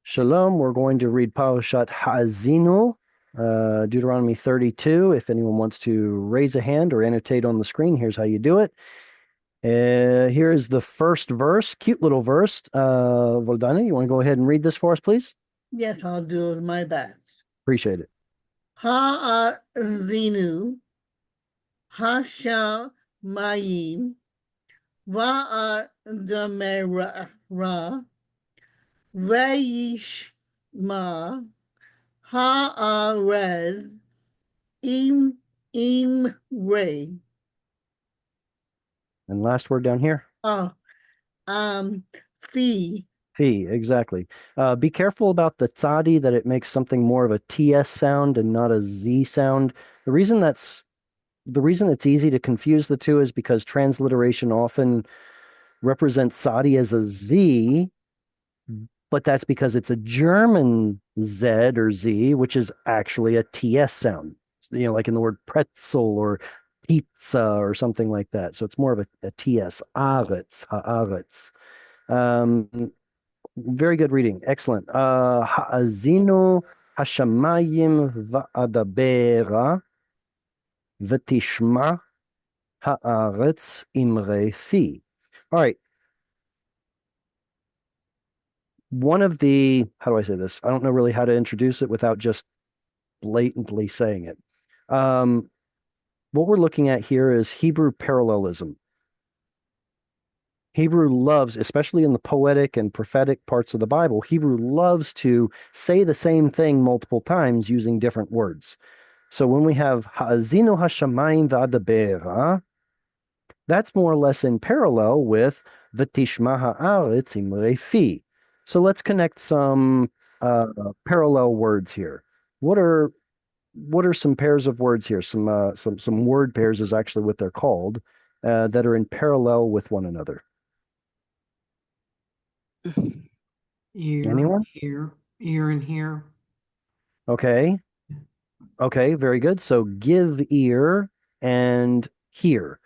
Shalom. We're going to read Parashat Ha'azinu, Deuteronomy 32. If anyone wants to raise a hand or annotate on the screen, here's how you do it. Here is the first verse, cute little verse. Voldana, you want to go ahead and read this for us, please? Yes, I'll do my best. Appreciate it. Ha'azinu, Hashamayim, Va'adamera, Veishma, Ha'arez, Imre. And last word down here. Oh, um, Fee. Fee, exactly. Be careful about the tzadi, that it makes something more of a TS sound and not a Z sound. The reason it's easy to confuse the two is because transliteration often represents Sadi as a Z, but that's because it's a German Z or Z, which is actually a TS sound, like in the word pretzel or pizza or something like that. So it's more of a TS, Aretz, Haaretz. Very good reading. Excellent. Ha'azinu hashamayim va'adabera v'tishma haaretz imre fi. All right. One of the, how do I say this? I don't know really how to introduce it without just blatantly saying it. What we're looking at here is Hebrew parallelism. Hebrew loves, especially in the poetic and prophetic parts of the Bible, Hebrew loves to say the same thing multiple times using different words. So when we have Ha'azinu hashamayim v'adabera, that's more or less in parallel with V'tishma ha'aretz imre fi. So let's connect some parallel words here. What are some pairs of words here? Some word pairs is actually what they're called, that are in parallel with one another. Ear, Anyone? here, ear, and here. Okay. Okay, very good. So give ear and hear.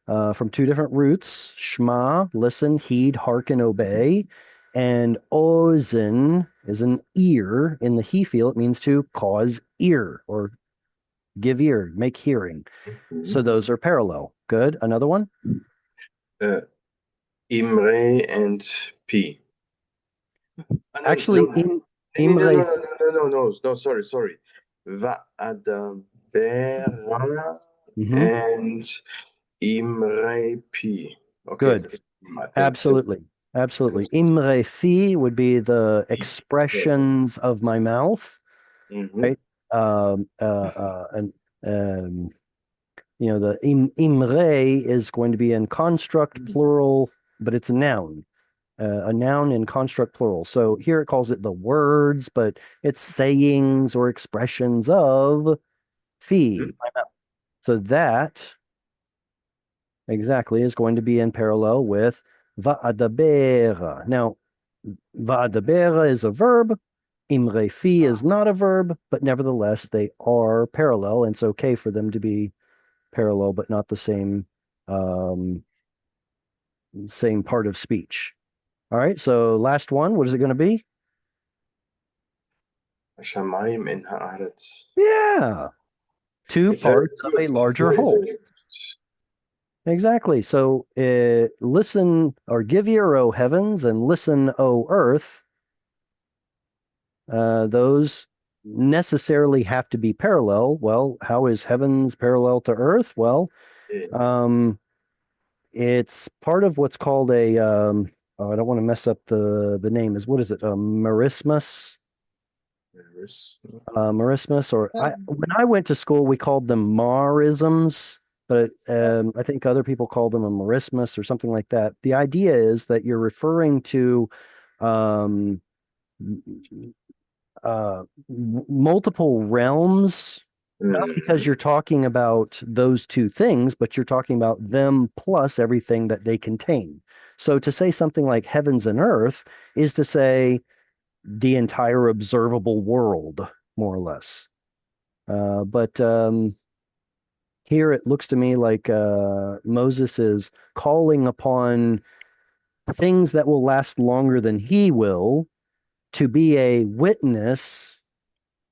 From two different roots: shma, listen; heed, hearken, obey. And ozen is an ear. In the he feel, it means to cause ear or give ear, make hearing. So those are parallel. Good. Another one? Imre and P. Actually, Imre. No, sorry. Va'adabera and Imre P. Okay. Good. Absolutely. Absolutely. Imre fi would be the expressions of my mouth, right? And the imre is going to be in construct plural, but it's a noun in construct plural. So here it calls it the words, but it's sayings or expressions of fi. So that exactly is going to be in parallel with va'adabera. Now, va'adabera is a verb. Imre fi is not a verb, but nevertheless, they are parallel, and it's okay for them to be parallel, but not the same part of speech. All right, so last one, what is it going to be? Shamayim and Haaretz. Yeah, two parts of a larger whole. Exactly. So listen, or give ear, O heavens, and listen, O earth. Those necessarily have to be parallel. Well, how is heavens parallel to earth? Well, it's part of what's called a I don't want to mess up the name. What is it? Merismus? Merismus, or when I went to school, we called them marisms, but I think other people call them a merismus or something like that. The idea is that you're referring to um, multiple realms, not because you're talking about those two things, but you're talking about them plus everything that they contain. So to say something like heavens and earth is to say the entire observable world, more or less. But here it looks to me like Moses is calling upon things that will last longer than he will to be a witness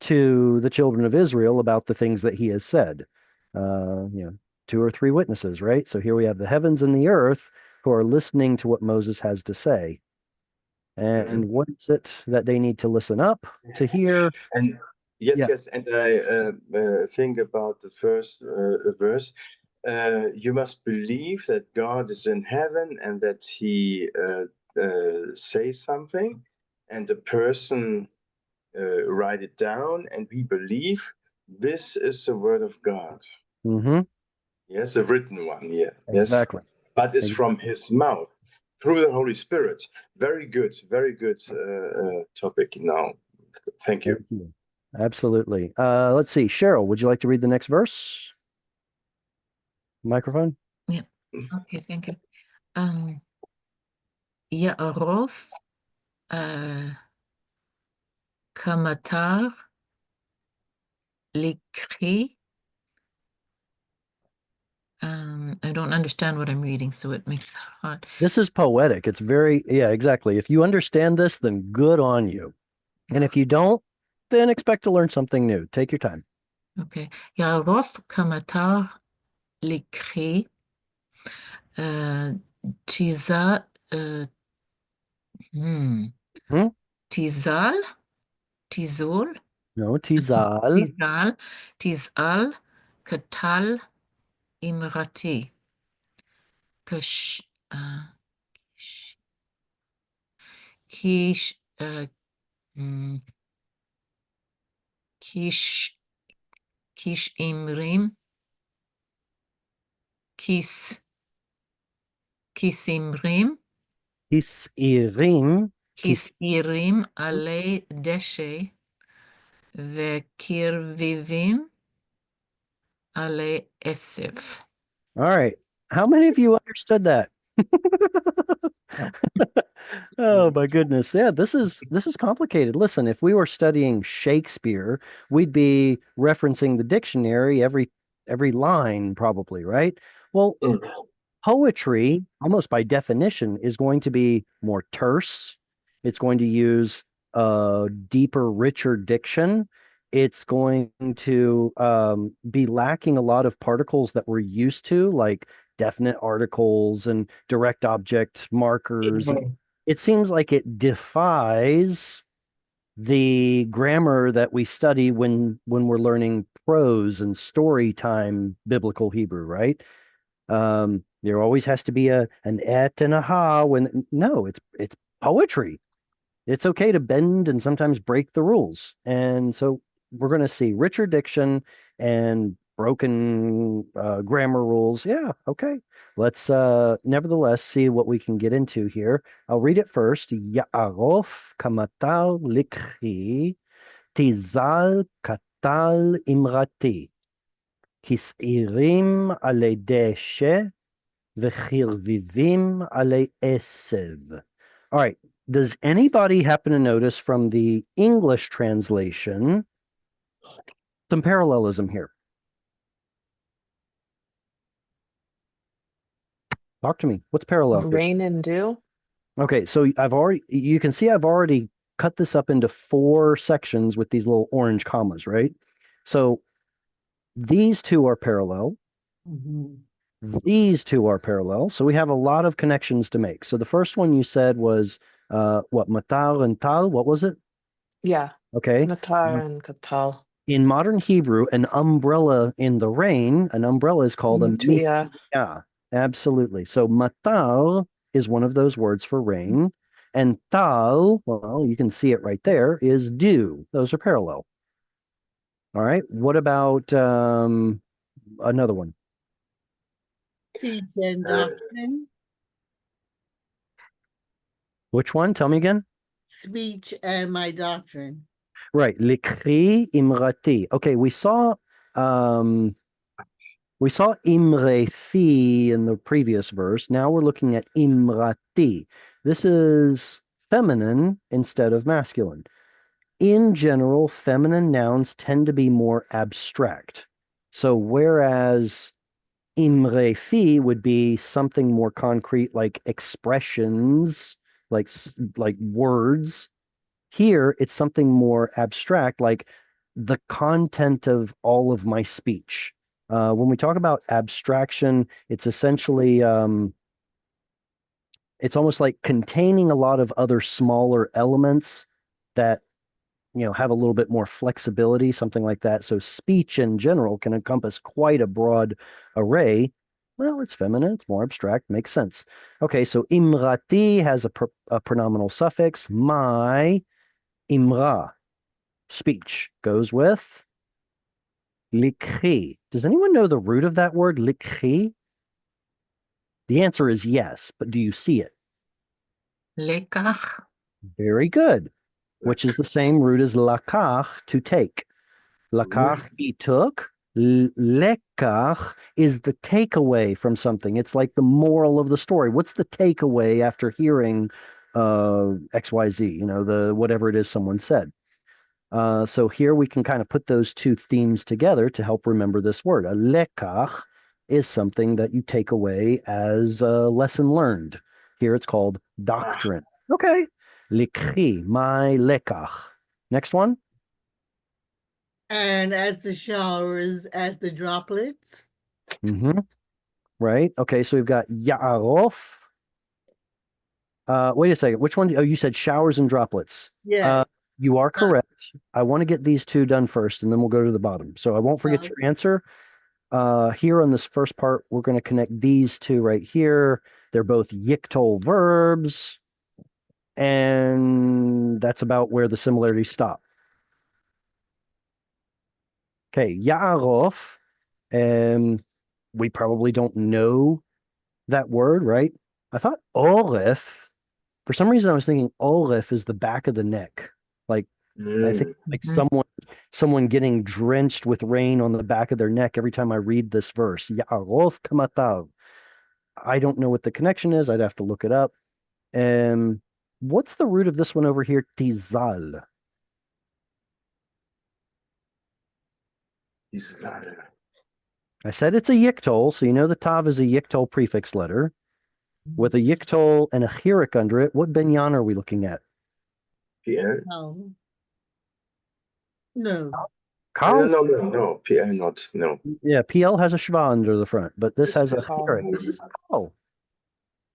to the children of Israel about the things that he has said. Two or three witnesses, right? So here we have the heavens and the earth who are listening to what Moses has to say. And what is it that they need to listen up to hear? And yes, Yeah. yes, and I think about the first verse. You must believe that God is in heaven and that He says something, and the person write it down, and we believe this is the word of God. Mm-hmm. Yes, a written one. Yeah. Exactly. Yes, but it's from His mouth through the Holy Spirit. Very good topic. Now, thank you. Thank you. Absolutely. Let's see. Cheryl, would you like to read the next verse? Microphone. Yeah. Okay, thank you. Ya'arov kamatar likri. I don't understand what I'm reading, so it makes it hard. This is poetic. It's very, yeah, exactly. If you understand this, then good on you. And if you don't, then expect to learn something new. Take your time. Okay. Ya'arov kamatar likri. Tiza. Tizal. Tizol. No, Tizal. Tizal. Katal. Imrati. Kish, Kish, Kish Imrim, Kisimrim, Kisirim. Kisirim Ale Deshe, Vekirvivim Ale Esif. All right. How many of you understood that? Oh my goodness. Yeah, this is complicated. Listen, if we were studying Shakespeare, we'd be referencing the dictionary every line probably, right? Well, poetry, almost by definition, is going to be more terse. It's going to use a deeper, richer diction. It's going to be lacking a lot of particles that we're used to, like definite articles and direct object markers. It seems like it defies the grammar that we study when we're learning prose and story time biblical Hebrew, right? There always has to be an et and a ha when no, it's poetry. It's okay to bend and sometimes break the rules. And so we're going to see richer diction and broken grammar rules. Yeah, okay. Let's nevertheless see what we can get into here. I'll read it first. Ya'arof kamatal likhi tizal katal imrati kis'irim ale deshe v'chirvivim ale esev. All right. Does anybody happen to notice from the English translation some parallelism here? Talk to me. What's parallel here? Rain and dew. Okay, so you can see I've already cut this up into 4 sections with these little orange commas, right? So these two are parallel. These two are parallel. So we have a lot of connections to make. So the first one you said was what, matar and tal? What was it? Yeah. Okay. Matar and katal. In modern Hebrew, an umbrella in the rain, an umbrella is called a Mitiya. yeah, absolutely. So matar is one of those words for rain. And tal, well, you can see it right there, is dew. Those are parallel. All right. What about another one? Speech and doctrine. Which one? Tell me again. Speech and my doctrine. Right. Likri imrati. Okay, we saw imrefi in the previous verse. Now we're looking at imrati. This is feminine instead of masculine. In general, feminine nouns tend to be more abstract. So whereas imrefi would be something more concrete like expressions, like words, Here, it's something more abstract, like the content of all of my speech. When we talk about abstraction, it's essentially it's almost like containing a lot of other smaller elements that have a little bit more flexibility, something like that. So speech in general can encompass quite a broad array. Well, it's feminine, it's more abstract, makes sense. Okay, so imrati has a pronominal suffix. My imra, speech, goes with likri. Does anyone know the root of that word, likri? The answer is yes, but do you see it? Lekach. Very good, which is the same root as lakach, to take. Lakach, he took. Lekach is the takeaway from something. It's like the moral of the story. What's the takeaway after hearing XYZ, the whatever it is someone said? So here we can kind of put those two themes together to help remember this word. A lekach is something that you take away as a lesson learned. Here it's called doctrine. Okay. Likri, my lekach. Next one. And as the showers, as the droplets. Mm-hmm. Right. Okay. So we've got Ya'arof. Wait a second. Which one? Oh, you said showers and droplets. Yes. You are correct. I want to get these two done first, and then we'll go to the bottom. So I won't forget your answer. Here on this first part, we're going to connect these two right here. They're both yiktol verbs, and that's about where the similarities stop. Okay, Ya'arof. We probably don't know that word, right? I thought oref. For some reason, I was thinking oref is the back of the neck. Like I think like someone getting drenched with rain on the back of their neck every time I read this verse. Ya'arof kamatav. I don't know what the connection is. I'd have to look it up. What's the root of this one over here? Tizal. I said it's a yiktol, so you know the tav is a yiktol prefix letter. With a yiktol and a chirik under it, what binyan are we looking at? PL? No. Kal? No, PL not, no. Yeah, PL has a shva under the front, but this has a kal. chirik. This is a kal.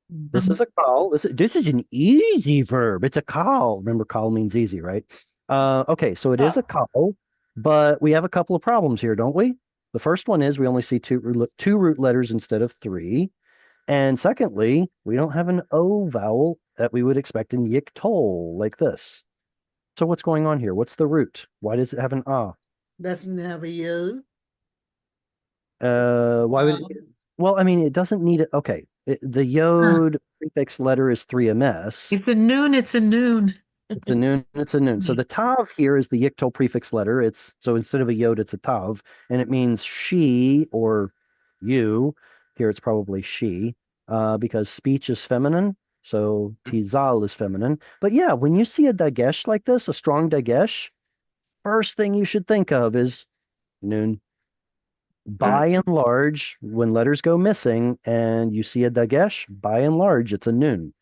This is a kal. This is an easy verb. It's a kal. Remember, kal means easy, right? Okay, so it is a kal, but we have a couple of problems here, don't we? The first one is we only see two root letters instead of three. And secondly, we don't have an O vowel that we would expect in yiktol like this. So what's going on here? What's the root? Why does it have an ah? Doesn't have a U. Why would it? Well, I mean, it doesn't need it. Okay. The yod prefix letter is 3ms. It's a noon. It's a noon. It's a noon. It's a noon. So the tav here is the yiktol prefix letter. So instead of a yod, it's a tav, and it means she or you. Here it's probably she, because speech is feminine. So tizal is feminine. But yeah, when you see a dagesh like this, a strong dagesh, first thing you should think of is noon. By and large, when letters go missing and you see a dagesh, by and large, it's a noon.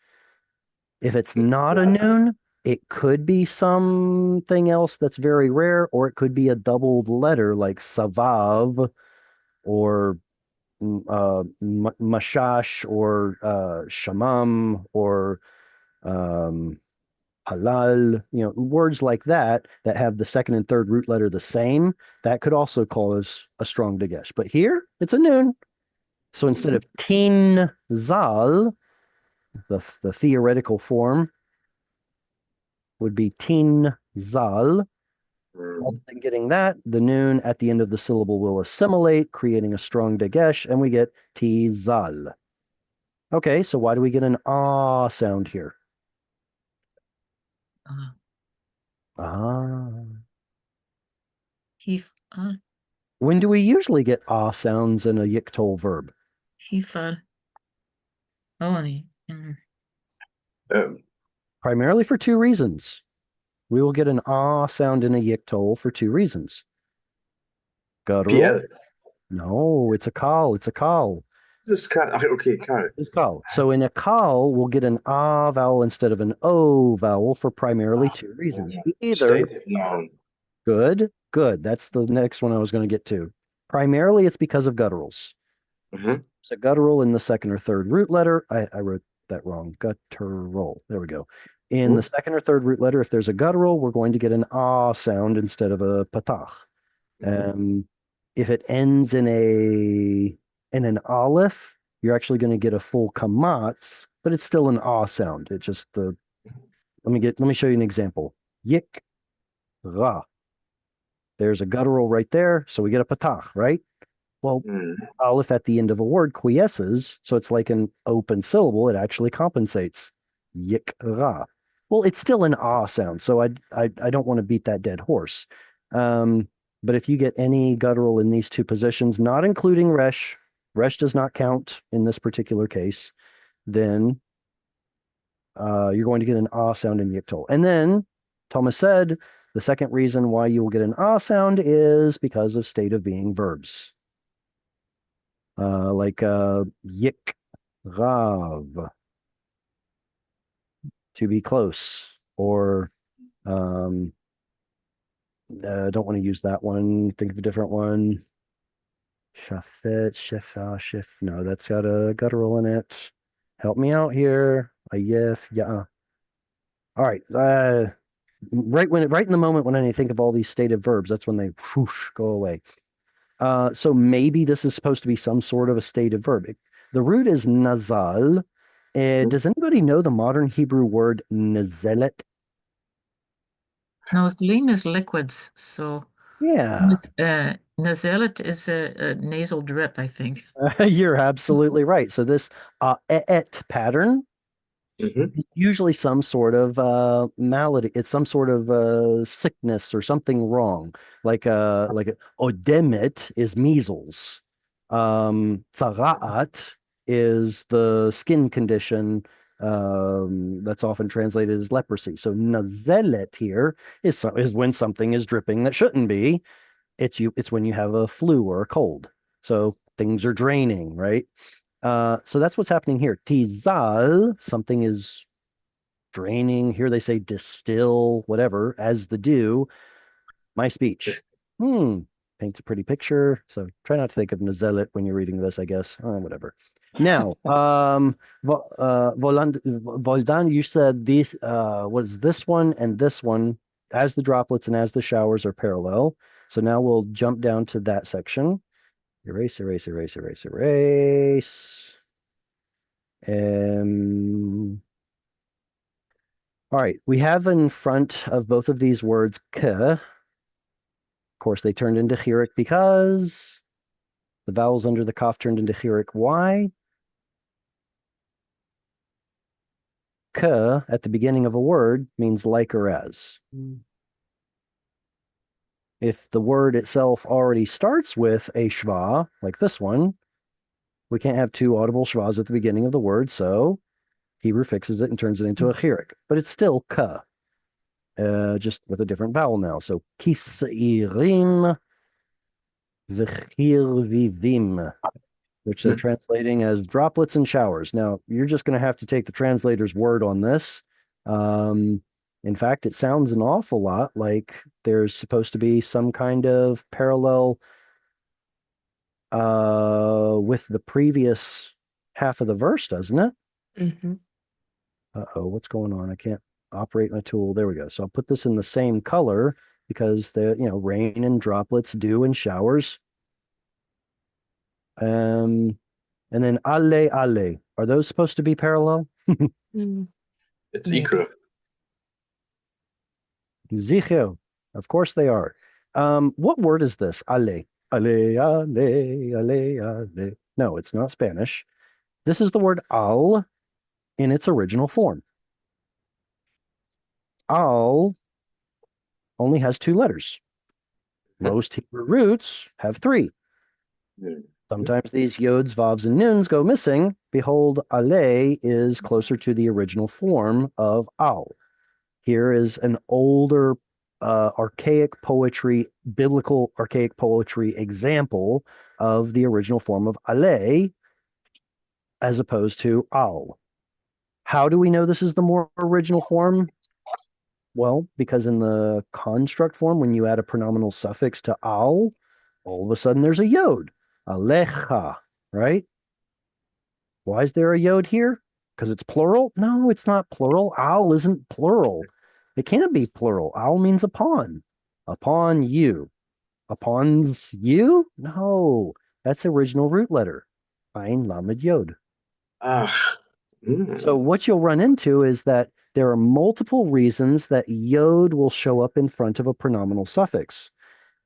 If it's not a noon, it could be something else that's very rare, or it could be a doubled letter like savav or mashash or shamam or halal, words like that have the second and third root letter the same. That could also cause a strong dagesh. But here, it's a noon. So instead of tin zal, the theoretical form would be tin zal. Rather than getting that, the noon at the end of the syllable will assimilate, creating a strong dagesh, and we get tizal. Okay, so why do we get an ah sound here? Ah. When do we usually get ah sounds in a yiktol verb? Primarily for two reasons. We will get an ah sound in a yiktol for two reasons. Garul? No, it's a kal. It's a kal. This is kal. Okay, kal. Is kal. So in a kal, we'll get an ah vowel instead of an o vowel for primarily two reasons. Either Stative noun. good, good. That's the next one I was going to get to. Primarily, it's because of gutturals. Mhm. It's a guttural in the second or third root letter. I wrote that wrong. Guttural. There we go. In the second or third root letter, if there's a guttural, we're going to get an ah sound instead of a patach. If it ends in an aleph, you're actually going to get a full kamatz, but it's still an ah sound. It just let me show you an example. Yik ra. There's a guttural right there, so we get a patach, right? Well, Mm. aleph at the end of a word quiesces, so it's like an open syllable. It actually compensates. Yik ra. Well, it's still an ah sound, so I don't want to beat that dead horse. But if you get any guttural in these two positions, not including resh, resh does not count in this particular case, then you're going to get an ah sound in yiktol. And then Thomas said the second reason why you will get an ah sound is because of state of being verbs. Like yik rav, to be close, or don't want to use that one. Think of a different one. Shafet, shefa, shif. No, that's got a guttural in it. Help me out here. Ayef, yeah. All right. Right in the moment when I think of all these stative verbs, that's when they whoosh, go away. So maybe this is supposed to be some sort of a stative verb. The root is nazal. Does anybody know the modern Hebrew word nazelet? No, saline is liquids, so Yeah, nasalet is a nasal drip, I think. you're absolutely right. So this et pattern Mhm. is usually some sort of malady. It's some sort of sickness or something wrong. Like odemet is measles. Tzaraat is the skin condition that's often translated as leprosy. So nazelet here is when something is dripping that shouldn't be. It's when you have a flu or a cold. So things are draining, right? So that's what's happening here. Tizal, something is draining. Here they say distill, whatever, as the dew. My speech. Paints a pretty picture. So try not to think of Nazelet when you're reading this, I guess. Whatever. Now, Voldan, you said these was this one and this one as the droplets and as the showers are parallel. So now we'll jump down to that section. Erase, erase, erase, erase, erase. All right, we have in front of both of these words k. Of course, they turned into chirik because the vowels under the kaf turned into chirik. Why? K at the beginning of a word means like or as. If the word itself already starts with a shva, like this one, we can't have two audible shvas at the beginning of the word, so Hebrew fixes it and turns it into a chirik. But it's still k, just with a different vowel now. So kis'irim v'chirvivim, which they're translating as droplets and showers. Now, you're just going to have to take the translator's word on this. In fact, it sounds an awful lot like there's supposed to be some kind of parallel with the previous half of the verse, doesn't it? Mhm. Uh-oh, what's going on? I can't operate my tool. There we go. So I'll put this in the same color because rain and droplets, dew and showers. And then alle alle. Are those supposed to be parallel? Mm, It's maybe. equal. Zichel. Of course they are. What word is this? Ale. Ale, ale, ale, ale. No, it's not Spanish. This is the word al in its original form. Al only has two letters. Most Hebrew roots have three. Sometimes these yods, vavs, and nuns go missing. Behold, ale is closer to the original form of al. Here is an older archaic poetry, biblical archaic poetry example of the original form of ale. as opposed to al. How do we know this is the more original form? Well, because in the construct form, when you add a pronominal suffix to al, all of a sudden there's a yod, alecha, right? Why is there a yod here? Because it's plural? No, it's not plural. Al isn't plural. It can't be plural. Al means upon. Upon you. Upon's you? No, that's original root letter. Ein lamed yod. Ah. So what you'll run into is that there are multiple reasons that yod will show up in front of a pronominal suffix.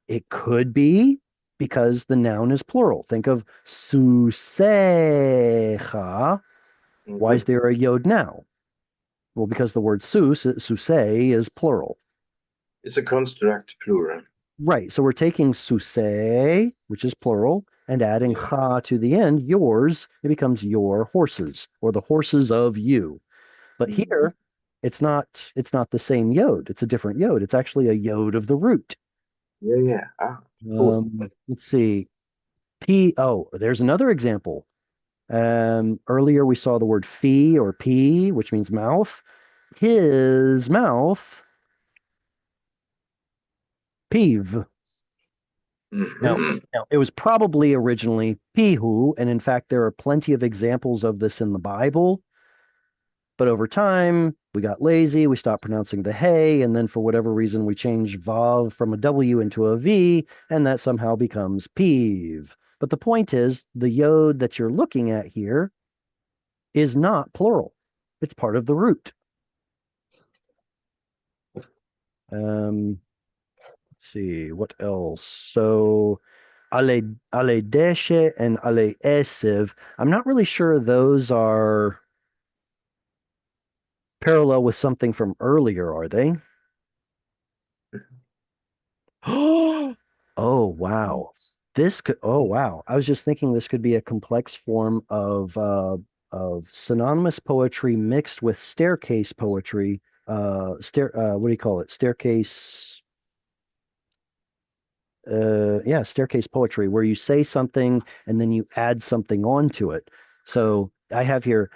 It could be because the noun is plural. Think of susecha. Why is there a yod now? Well, because the word suse is plural. It's a construct plural. Right. So we're taking suse, which is plural, and adding cha to the end, yours, it becomes your horses or the horses of you. But here, it's not the same yod. It's a different yod. It's actually a yod of the root. Yeah. Ah, cool. Let's see. There's another example. Earlier we saw the word fi or p, which means mouth. His mouth, peeve. Mhm. Now, it was probably originally pihu, and in fact, there are plenty of examples of this in the Bible. But over time, we got lazy, we stopped pronouncing the hey, and then for whatever reason, we changed vav from a W into a V, and that somehow becomes peeve. But the point is, the yod that you're looking at here is not plural. It's part of the root. Let's see, what else? So ale deshe and ale esiv. I'm not really sure those are parallel with something from earlier, are they? Oh, wow. Wow. I was just thinking this could be a complex form of synonymous poetry mixed with staircase poetry. What do you call it? Staircase staircase poetry where you say something and then you add something onto it. So I have here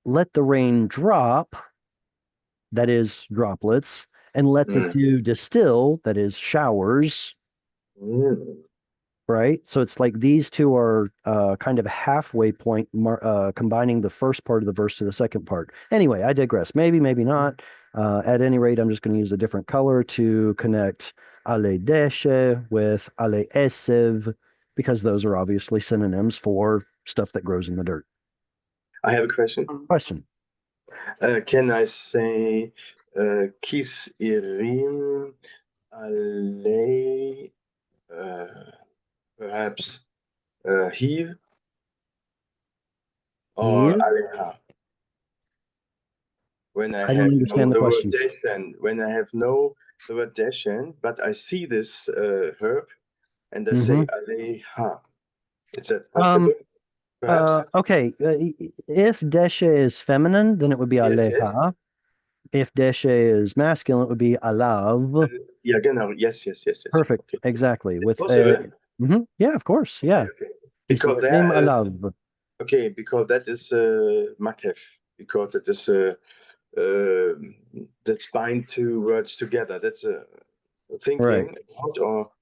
let the rain drop, that is droplets, and let the dew distill, that is showers, right? So it's like these two are kind of a halfway point, combining the first part of the verse to the second part. Anyway, I digress. Maybe, maybe not. At any rate, I'm just going to use a different color to connect ale deshe with ale esev, because those are obviously synonyms for stuff that grows in the dirt. I have a question. Question. Can I say kis irim ale perhaps heave or Here? aleha? When I I don't have understand the the word question. deshen, when I have no the word deshen, but I see this herb and I say aleha. Is that possible? Perhaps. Okay. If deshe is feminine, then it would be Yes, yes. aleha. If deshe is masculine, it would be alav. Yeah, genau. Yes. Perfect. Okay. Exactly. It's With possible. yeah, of course. Yeah. Okay. Kisi Because name there, alav. okay, because that is makef, because it is that's bind two words together. That's Right. thinking about, or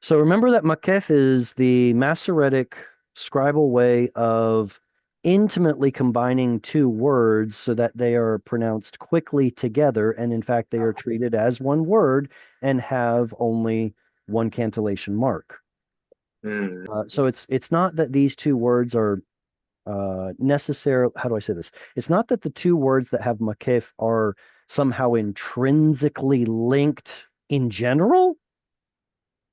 So remember that makef is the Masoretic scribal way of intimately combining two words so that they are pronounced quickly together. And in fact, they are treated as one word and have only one cantillation mark. So it's not that these two words are necessarily, how do I say this? It's not that the two words that have makef are somehow intrinsically linked in general,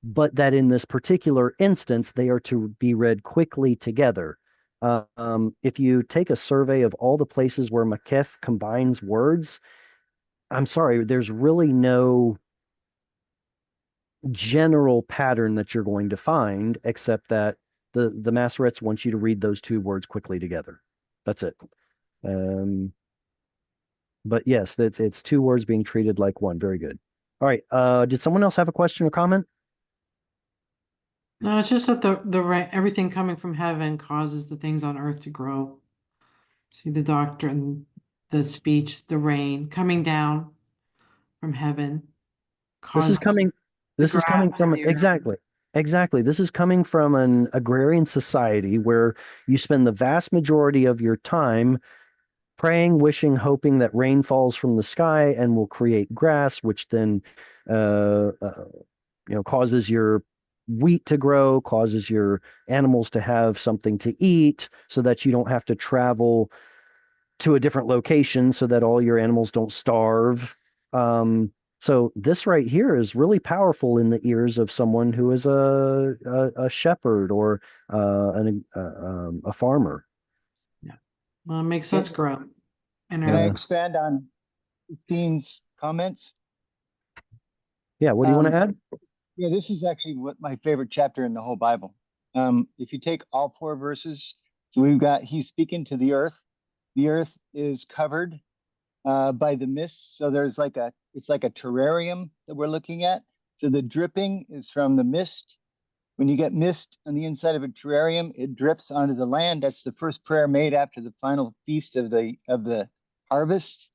but that in this particular instance, they are to be read quickly together. If you take a survey of all the places where makef combines words, I'm sorry, there's really no general pattern that you're going to find, except that the Masoretes want you to read those two words quickly together. That's it. But yes, it's two words being treated like one. Very good. All right. Did someone else have a question or comment? No, it's just that the rain, everything coming from heaven causes the things on earth to grow. See the doctrine, the speech, the rain coming down from heaven This is causes coming. the This is coming grass and from the earth. exactly. This is coming from an agrarian society where you spend the vast majority of your time praying, wishing, hoping that rain falls from the sky and will create grass, which then, uh, uh, causes your wheat to grow, causes your animals to have something to eat, so that you don't have to travel to a different location, so that all your animals don't starve. So this right here is really powerful in the ears of someone who is a shepherd or a farmer. Well, it makes us grow. And Can I Yeah. expand on Dean's comments? Yeah. What do you want to add? Yeah, this is actually what my favorite chapter in the whole Bible. If you take all 4 verses, so we've got he's speaking to the earth. The earth is covered by the mist, so there's like it's like a terrarium that we're looking at. So the dripping is from the mist. When you get mist on the inside of a terrarium, it drips onto the land. That's the first prayer made after the final feast of the harvest.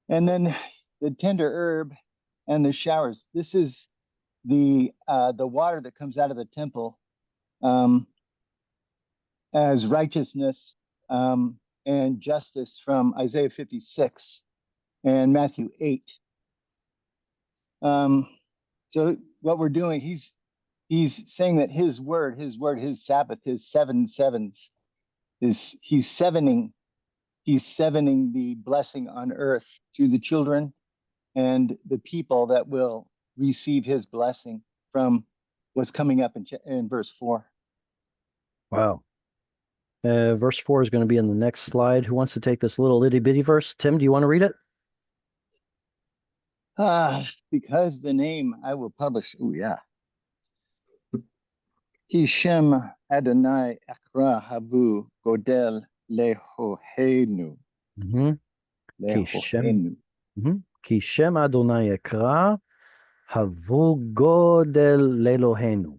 And then the tender herb and the showers. This is the water that comes out of the temple um, as righteousness and justice from Isaiah 56 and Matthew 8. So what we're doing, he's saying that his word, his Sabbath, his 7 sevens, is he's sevening the blessing on earth through the children and the people that will receive his blessing from what's coming up in verse 4. Wow. Verse 4 is going to be in the next slide. Who wants to take this little itty bitty verse? Tim, do you want to read it? Because the name I will publish. Oh, yeah. Hishem Adonai Ekra Habu Godel Lehohenu. Kishem. Kishem Adonai Ekra Havu Godel Lelohenu.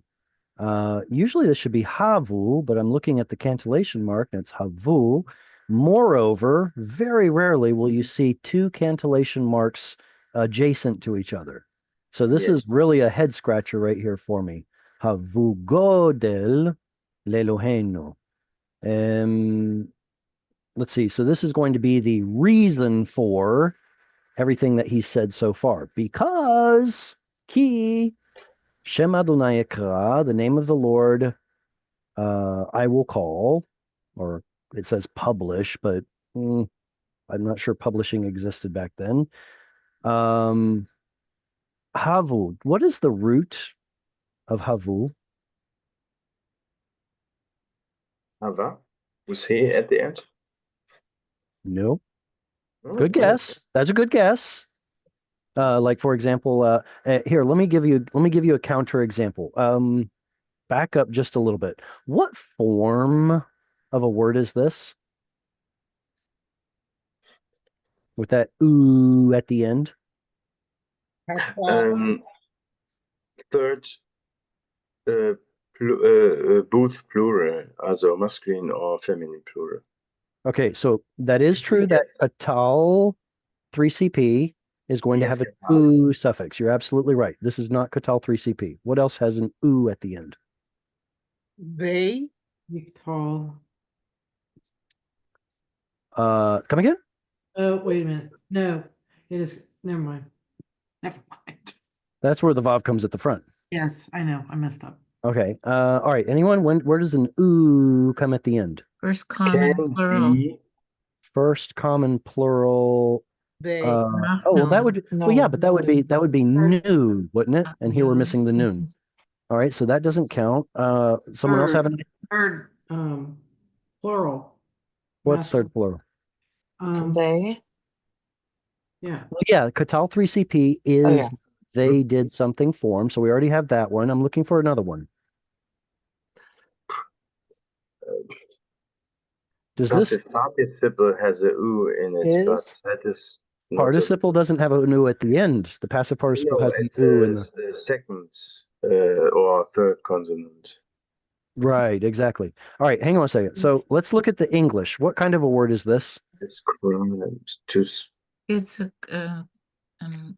Usually this should be Havu, but I'm looking at the cantillation mark and it's Havu. Moreover, very rarely will you see 2 cantillation marks adjacent to each other. So this is really a head scratcher right here for me. Havu Godel Lelohenu. Let's see. So this is going to be the reason for everything that he said so far. Because Ki Shem Adonai Ekra, the name of the Lord, I will call, or it says publish, but I'm not sure publishing existed back then. Havu, what is the root of Havu? Hava. Was he at the end? No. Oh, Good guess. That's a good guess. Like for example, here, let me give you a counter example. Back up just a little bit. What form of a word is this? With that ooh at the end? Third, both plural, also masculine or feminine plural. Okay, so that is true that katal 3CP is going to Yes, have an katal. ooh suffix. You're absolutely right. This is not katal 3CP. What else has an ooh at the end? They, Tall. Come again? Oh, wait a minute. No, it is. Never mind. Never mind. That's where the vav comes at the front. Yes, I know. I messed up. Okay. All right. Anyone? Where does an ooh come at the end? First common Can plural. be First common plural. they, Oh, well, that would well, yeah, No. but that would be new, wouldn't it? And here we're missing the noon. Mhm. All right, so that doesn't count. Someone else have an Third, plural. what's Masculine. third plural? They. Yeah. Well, yeah, Katal 3CP is yeah. they did something for him, so we already have that one. I'm looking for another one. Does this passive participle has a u in it, but Is. that is not a, participle doesn't have an oo at the end? The passive participle no, has an it's oo in the a second or third consonant. Right, exactly. All right, hang on a second. So let's look at the English. What kind of a word is this? It's to It's a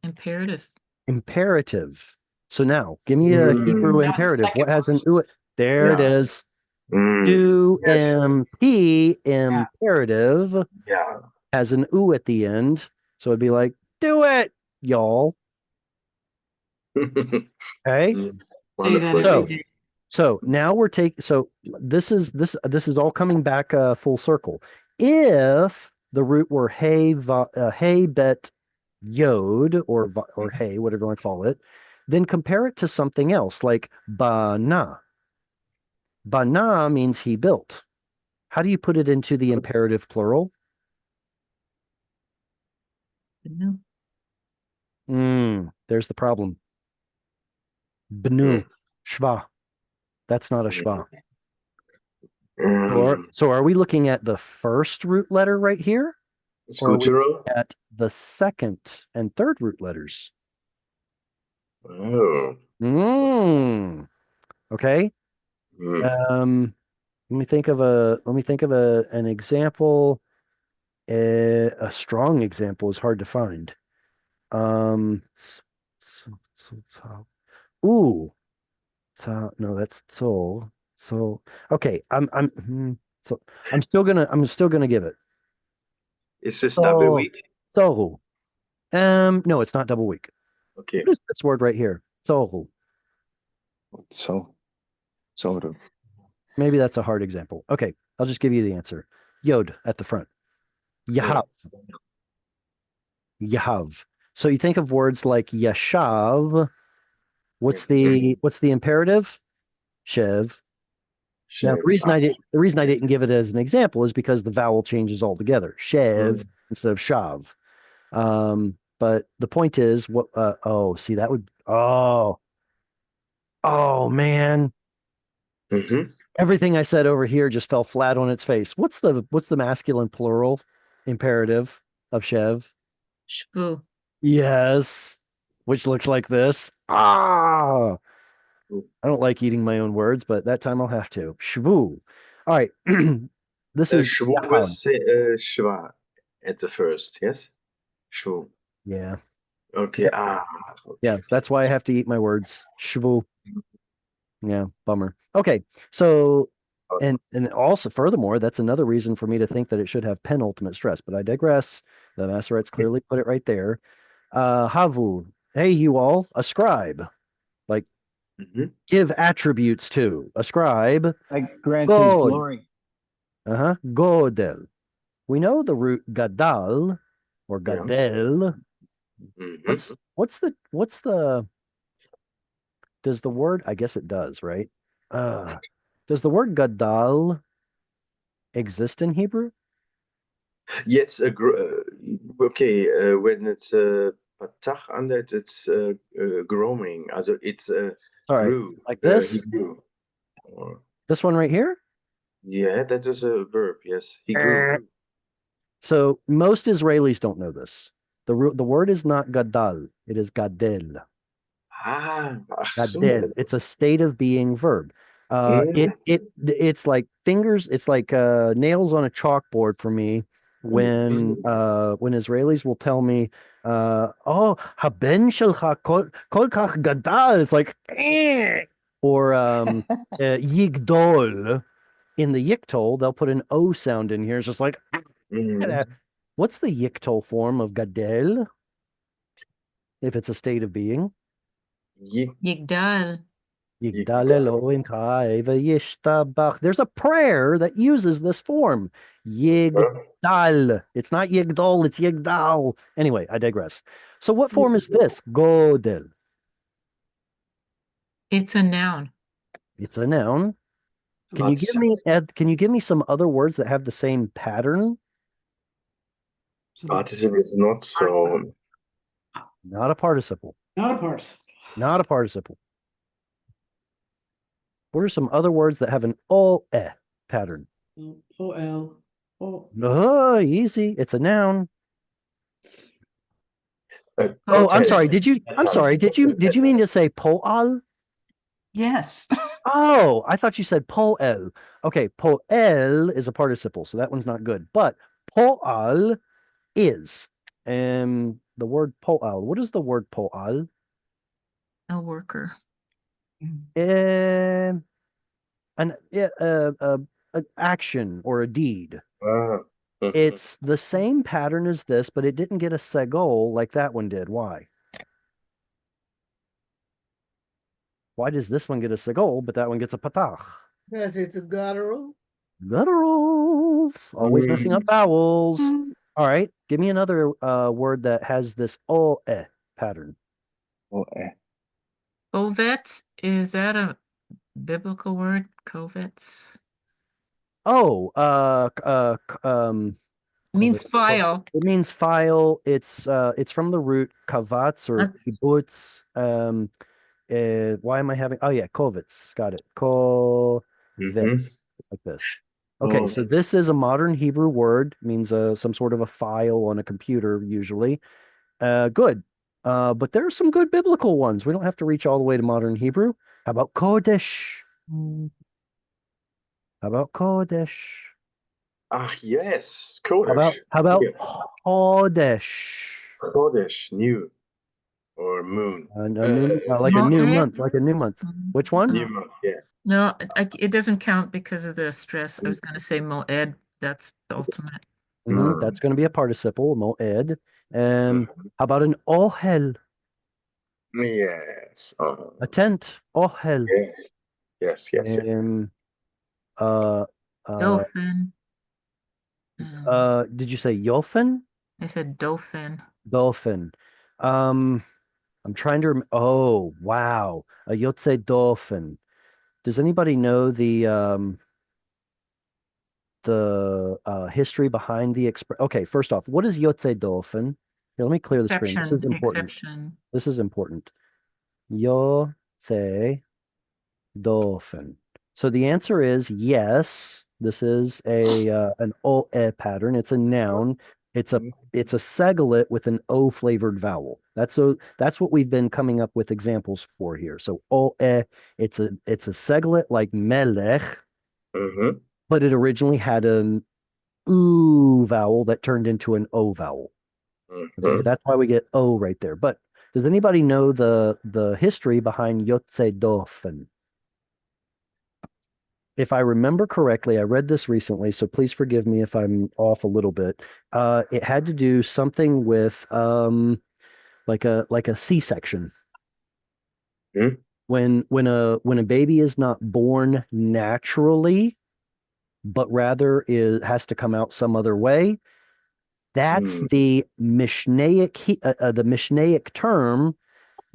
imperative. Imperative. So now, give me a Hebrew That's imperative. What has an second u? There it Yeah. is. To Yes. MP imperative Yeah. has an u at the end. So it'd be like, do it, y'all. Okay. Say that Wonderful. again. So now we're taking, so this is all coming back full circle. If the root were hey bet yod or hey, whatever you want to call it, then compare it to something else like bana. Bana means he built. How do you put it into the imperative plural? There's the problem. Bnu, shva. That's not a shva. So are we looking at the first root letter right here? Or are we Sculptural. at the second and third root letters? Oh. Okay. Let me think of an example. A strong example is hard to find. Ooh, no, that's so. Okay, I'm still gonna give it. Is this double So, week? so, no, it's not double week. Okay. What is this word right here? So, Sort of. maybe that's a hard example. Okay, I'll just give you the answer. Yod at the front. Yahav. Yahav. So you think of words like yashav. What's the imperative? Shev. Now the reason I didn't give it as an example is because the vowel changes altogether. Shev instead of shav. But the point is what see that would man. Everything I said over here just fell flat on its face. What's the masculine plural imperative of Shev? Shvu. Yes. Which looks like this. I don't like eating my own words, but that time I'll have to. Shvu. All right. This is Shvu was shva at the first, yes? Shvu. Yeah. Okay. Yeah, that's why I have to eat my words. Shvu. Yeah, bummer. Okay. So and also furthermore, that's another reason for me to think that it should have penultimate stress, but I digress. The Masoretes clearly put it right there. Havu. Hey, you all, ascribe. Like give attributes to. Ascribe. Like grant his God. glory. Godel. We know the root gadal or gadel. What's the does the word, I guess it does, right? Does the word gadal exist in Hebrew? Yes, okay. When it's patach under it, it's growing. Also, it's grew. Like this? He grew. This one right here? Yeah, that is a verb. Yes, he grew. So most Israelis don't know this. The word is not gadal; it is gadel. Gadel. It's a state of being verb. It's like fingers. It's like nails on a chalkboard for me when Israelis will tell me, "Oh, haben shelcha kol kach gadal." It's like, or yigdol. In the yiktol, they'll put an O sound in here. It's just like, what's the yiktol form of gadel? If it's a state of being. Yigdal. There's a prayer that uses this form. Yigdal. It's not yigdol, it's yigdal. Anyway, I digress. So what form is this? Godel. It's a noun. It's a noun. Can you give me some other words that have the same pattern? Participle is not so. Not a participle. Not a participle. Not a participle. What are some other words that have an o-e pattern? O-L. Oh, easy. It's a noun. I'm sorry. Did you mean to say po'al? Yes. Oh, I thought you said poel. Okay, poel is a participle, so that one's not good. But poal is. The word poal. What is the word poal? A worker. Um, an action or a deed. Ah. Mhm. It's the same pattern as this, but it didn't get a segol like that one did. Why? Why does this one get a segol, but that one gets a patach? Because it's a guttural. Gutturals, always messing up vowels. Mm. All right, give me another word that has this o pattern. Oh, eh. Covets, is that a biblical word? Covets? Oh, Means covet. file. It means file. It's from the root kavatz or That's kibbutz. Why am I having? Oh yeah, kovitz. Got it. Kovitz, Mhm. like this. Okay, so this is a modern Hebrew word. Means some sort of a file on a computer usually. Good. But there are some good biblical ones. We don't have to reach all the way to modern Hebrew. How about Kodesh? How about Kodesh? Ah, yes. How Kodesh. about Yeah. Chodesh? Kodesh, new or moon. A new, like a new Moed? month, like a new month. Which one? New month, yeah. No, it doesn't count because of the stress. I was going to say moed. That's the ultimate. That's going to be a participle, moed. Mhm. How about an ohel? Yes. A tent, ohel. Yes. Yes, yes, yes. Uh, uh, Dolphin. Mm, did you say yofen? I said dolphin. Dolphin. Um, I'm trying to oh, wow. A yotze dolphin. Does anybody know the history behind the express? Okay, first off, what is yotze dolphin? Here, let me clear the screen. This is Exception. important. Exception. This is important. Yotze dolphin. So the answer is yes. This is a an o e pattern. It's a noun. It's a seglet with an o flavored vowel. That's what we've been coming up with examples for here. So o e, it's a seglet like melech, Mhm. but it originally had an oo vowel that turned into an o vowel. Okay, Mhm. that's why we get o right there. But does anybody know the history behind Yotze Dofen? If I remember correctly, I read this recently, so please forgive me if I'm off a little bit. It had to do something with like a C-section. Mhm. When a baby is not born naturally, but rather it has to come out some other way, that's Mm. the Mishnaic term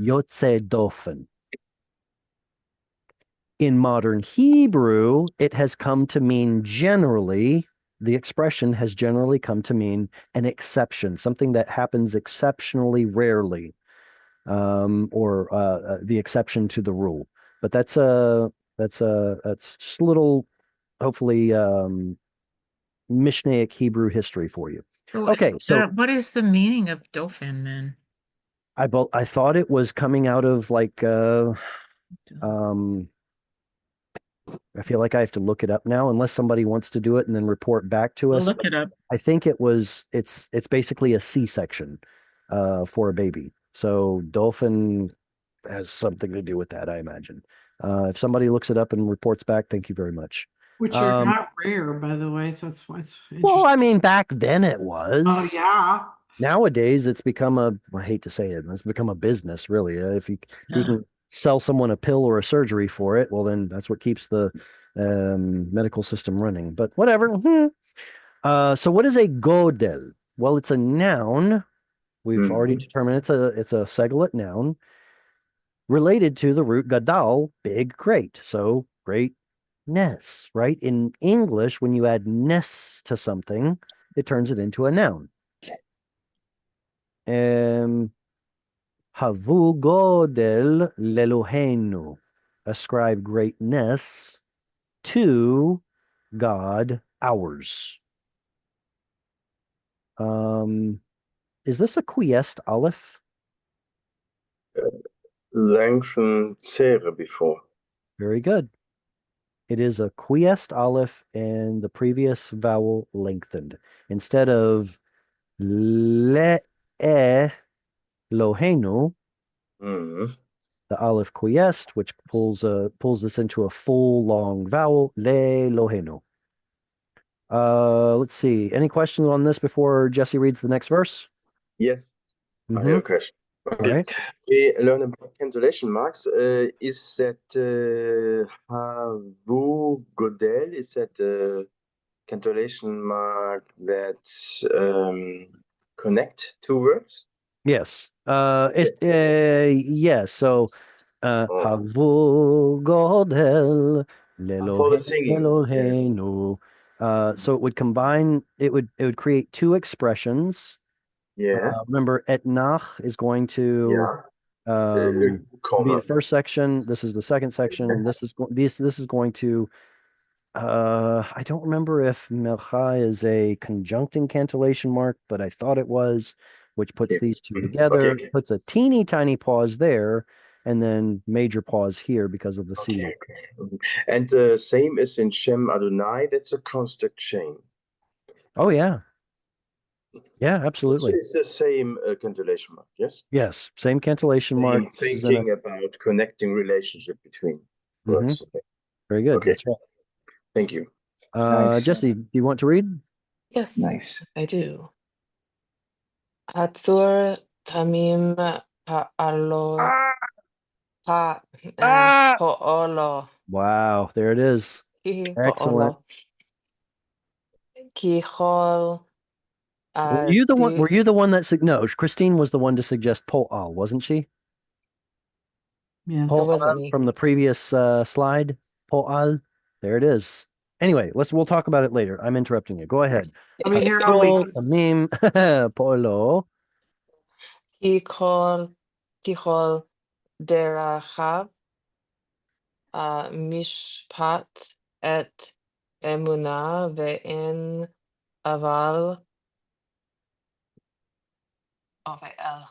Yotze Dofen. In modern Hebrew, it has come to mean generally, the expression has generally come to mean an exception, something that happens exceptionally rarely, or the exception to the rule. But that's just a little, hopefully, Mishnaic Hebrew history for you. So Okay, so what is the meaning of dolphin then? I thought it was coming out of like um I feel like I have to look it up now, unless somebody wants to do it and then report back to I'll us. look it up. I think it's basically a C-section for a baby. So dolphin has something to do with that, I imagine. If somebody looks it up and reports back, thank you very much. Which are not rare, by the way, so that's why it's Well, I interesting. mean, back then it Oh, was. yeah. Nowadays, it's become I hate to say it, it's become a business, really. If you can sell someone a pill or a surgery for it, well, then that's what keeps the medical system running. But whatever. So what is a godel? Well, it's a noun. We've already Mhm. determined it's a seglet noun related to the root gadal, big, great. So greatness, right? In English, when you add ness to something, it turns it into a noun. Havu godel lelohenu. Ascribe greatness to God, ours. Is this a quiesced aleph? Lengthen Zere before. Very good. It is a quiesced aleph and the previous vowel lengthened. Instead of le lohenu, Mhm. the aleph quiesced, which pulls this into a full long vowel, le lohenu. Let's see. Any questions on this before Jesse reads the next verse? Yes, I have Mm-hmm. a question. All Okay. right. We learn about cancellation marks. Is that havu godel? Is that cancellation mark that connect two words? Yes. Yes. So Oh, havu godel for the singing. lelohenu. So it would combine, it would create two expressions. Yeah. Remember, etnach is going to Yeah. be Comma. the first section. This is the second section, and this is going to I don't remember if melcha is a conjuncting cantillation mark, but I thought it was, which puts Okay. these two Okay. together, Okay. puts a teeny tiny pause there, and then major pause here because of the Okay. sealing. Okay. And same as in Shem Adonai, that's a constant chain. Oh yeah. Yeah, So absolutely. it's the same cancellation mark, yes? Yes, same cantillation mark. Same This is in a thinking about connecting relationship between Mhm. words. Okay. Very good. Okay. That's right. Thank you. Nice. Jesse, do you want to read? Yes, Nice. I do. Hatzur tamim ha'alo po'olo. Wow, there it is. Ki Excellent. po'olo. Ki chol Were you the one that no, Christine was the one to suggest po'al, wasn't she? Yes. It Po'al wasn't me. from the previous slide. Po'al. There it is. Anyway, we'll talk about it later. I'm interrupting you. Go ahead. I mean, here I'll Hatzol read. tamim po'lo. Ki chol derachav mishpat et emuna ve'en aval el.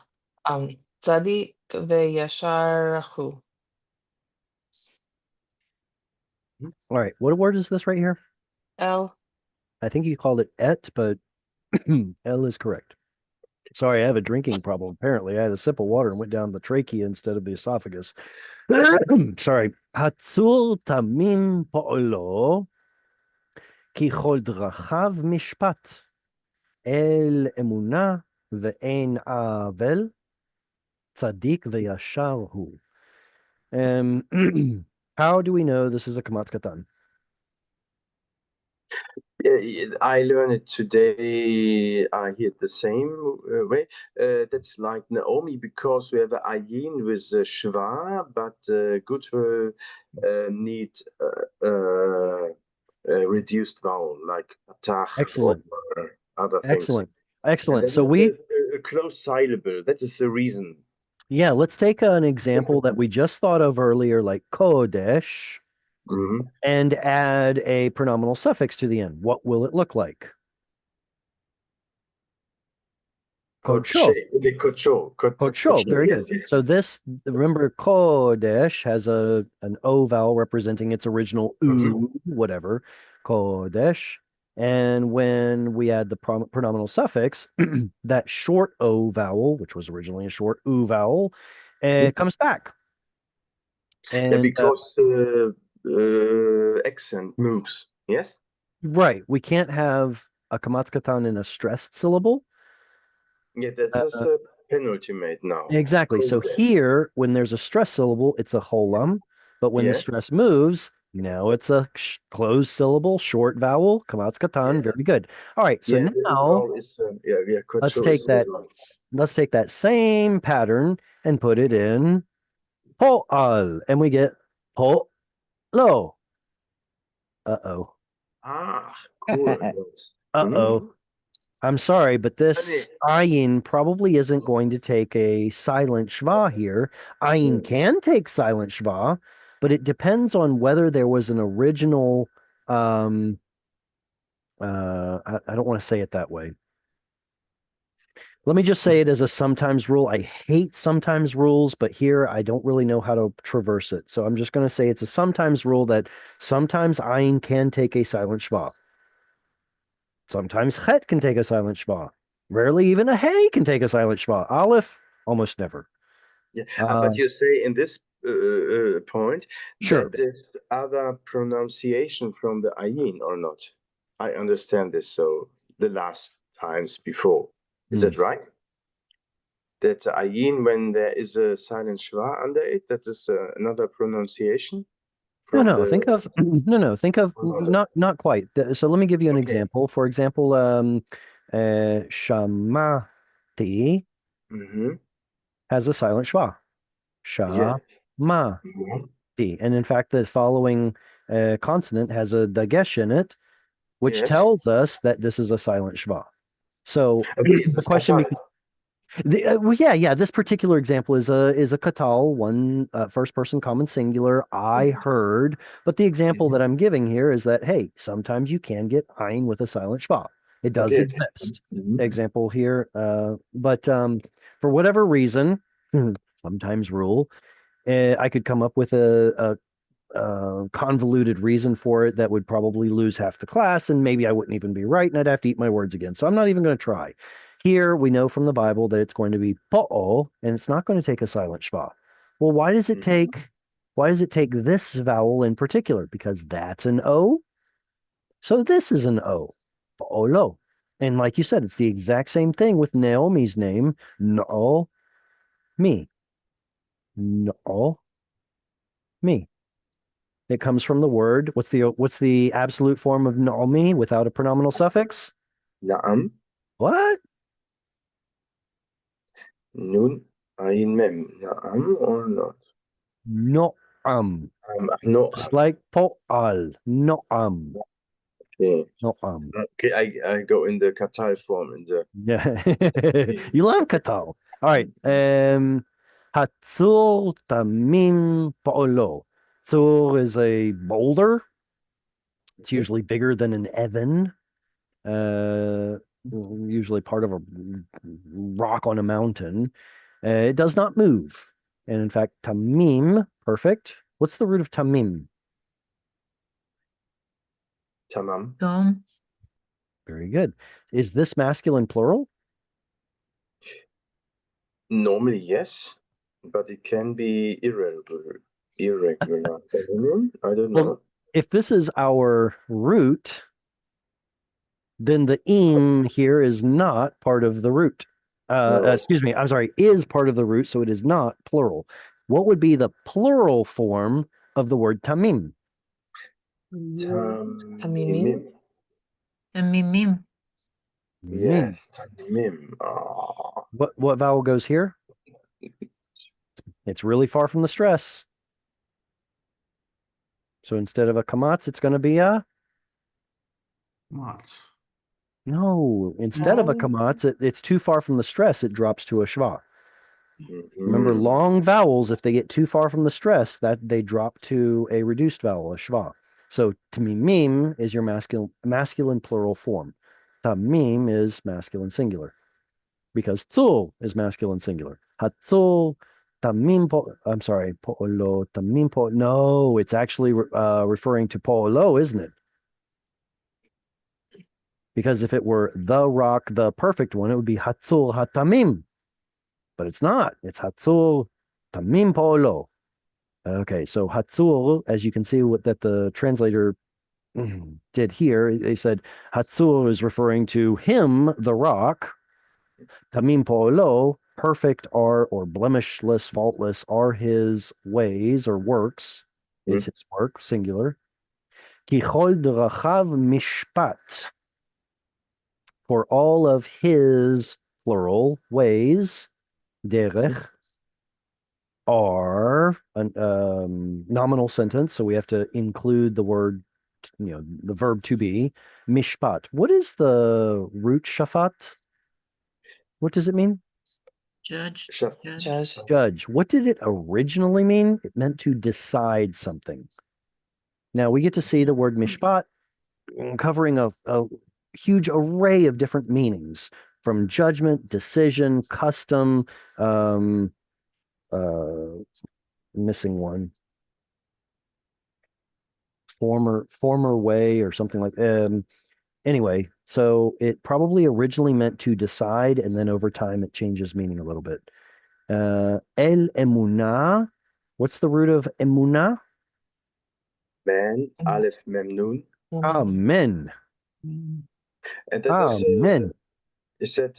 Tzadik ve'yashar hu. All right. What word is this right here? El. I think you called it et, but L is correct. Sorry, I have a drinking problem. Apparently, I had a sip of water and went down the trachea instead of the esophagus. Sorry. Hatzul tamim po'olo ki chol drachav mishpat el emuna ve'en avel tzadik ve'yashar hu. How do we know this is a kamatz katan? I learned it today. I hear it the same way. That's like Naomi, because we have an ayin with shva, but good need reduced vowel like atach or Excellent. other things. Excellent. And Excellent. then So we, a close syllable. That is the reason. yeah, let's take an example that we just thought of earlier, like kodesh, Mhm. and add a pronominal suffix to the end. What will it look like? Kodsho. Kocho. Kodsho. Very Yes, good. yes. So this, remember, kodesh has an O vowel representing its original u, whatever, kodesh. And when we add the pronominal suffix, that short O vowel, which was originally a short U vowel, comes back. Yeah, And because the accent moves. Yes. right, we can't have a kamatz katan in a stressed syllable. Yeah, that's Uh, a penultimate now. exactly. So Correct. here, when there's a stress syllable, it's a holam, but when the Yeah. stress moves, now it's a closed syllable, short vowel, kamatz katan. Yeah. Very good. All right. So Yeah, the now vowel is yeah, let's Kocho take is that. Let's take that same pattern and put it in po'al, and we get po lo. Uh-oh. cool. Yes. Uh-oh. I'm sorry, but Funny. this ayin probably isn't going to take a silent schwa here. Ayin can take silent schwa, but it depends on whether there was an original I don't want to say it that way. Let me just say it as a sometimes rule. I hate sometimes rules, but here I don't really know how to traverse it. So I'm just going to say it's a sometimes rule that sometimes ayin can take a silent schwa. Sometimes chet can take a silent schwa. Rarely even a hey can take a silent schwa. Aleph, almost never. Yeah, but you say in this point Sure. that there's other pronunciation from the ayin or not? I understand this. So the last times before, is that right? That ayin, when there is a silent schwa under it, that is another pronunciation No, from no, the. think of no, think of not quite. So let me give you an Okay. example. For example, shamati has a silent schwa. Yeah. Shamati. Mhm. And in fact, the following consonant has a dagesh in it, which Yes. tells us that this is a silent schwa. So Okay, it's the a question katal. becomes, well, yeah. This particular example is a katal, one first person common singular. I heard, but the example that I'm giving here is that hey, sometimes you can get ein with a silent schwa. It does Okay. exist. Mhm. Example here, but for whatever reason, sometimes rule, I could come up with a convoluted reason for it that would probably lose half the class, and maybe I wouldn't even be right, and I'd have to eat my words again. So I'm not even going to try. Here we know from the Bible that it's going to be po'o, and it's not going to take a silent schwa. Well, why does it take this vowel in particular? Because that's an O. So this is an O. Po'olo. And like you said, it's the exact same thing with Naomi's name, No me. No me. It comes from the word. What's the absolute form of Naomi without a pronominal suffix? Na'am. What? Nun ayin mem. Na'am or not? No'am. No. Just like po'al. No'am. Okay. No'am. Okay, I go in the katal form in the. Yeah. You love katal. All right. Hatzur tamim po'olo. Tzur is a boulder. It's usually bigger than an Evan. Usually part of a rock on a mountain. It does not move. And in fact, tamim, perfect. What's the root of tamim? Tamam. Dome. Very good. Is this masculine plural? Normally, yes, but it can be irregular. Irregular. I don't Well, know. if this is our root, then the im here is not part of the root. No. Excuse me, I'm sorry, is part of the root, so it is not plural. What would be the plural form of the word tamim? Tamimim. And mimim. Yes, tamim. Ah. What vowel goes here? It's really far from the stress. So instead of a kamatz, it's going to be a What? no. Instead of a kamatz, it's too far from the stress. It drops to a shva. Remember, Mhm. long vowels, if they get too far from the stress, that they drop to a reduced vowel, a shva. So tamimim is your masculine plural form. Tamim is masculine singular because tzul is masculine singular. Hatzul, tamim po. I'm sorry, po'olo, tamim po. No, it's actually referring to po'olo, isn't it? Because if it were the rock, the perfect one, it would be Hatzul Hatamim. But it's not. It's Hatzul Tamim Polo. Okay, so Hatzul, as you can see what that the translator did here, they said Hatzul is referring to him, the rock. Tamim Polo, perfect are or blemishless, faultless are his ways or works, is his work, singular. Kichol drachav mishpat. For all of his plural ways, derech, are a nominal sentence, so we have to include the word, the verb to be. Mishpat. What is the root shafat? What does it mean? Judge. Judge. Judge. What did it originally mean? It meant to decide something. Now we get to see the word mishpat covering a huge array of different meanings, from judgment, decision, custom, missing one, former way or something like anyway, so it probably originally meant to decide, and then over time it changes meaning a little bit. El emunah, what's the root of emunah? Man, Aleph, Mem, Nun. Amen. En dat Amen. is that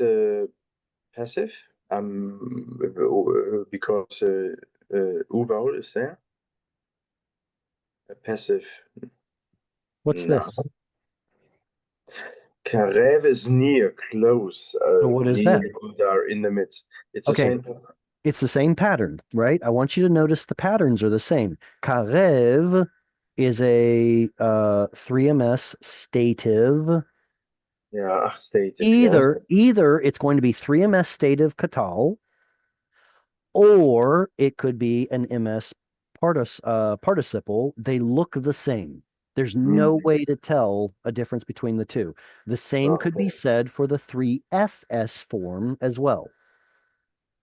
passive? Because oerwoud is there? A passive. What's No. this? Karev is near, close. What is near, that? There in the midst. It's the Okay. same. It's the same pattern, right? I want you to notice the patterns are the same. Karev is a 3ms stative. Yeah, stative. Either it's going to be 3ms stative katal, or it could be an ms participle. They look the same. There's no way to tell a difference between the two. The same could be said for the 3fs form as well.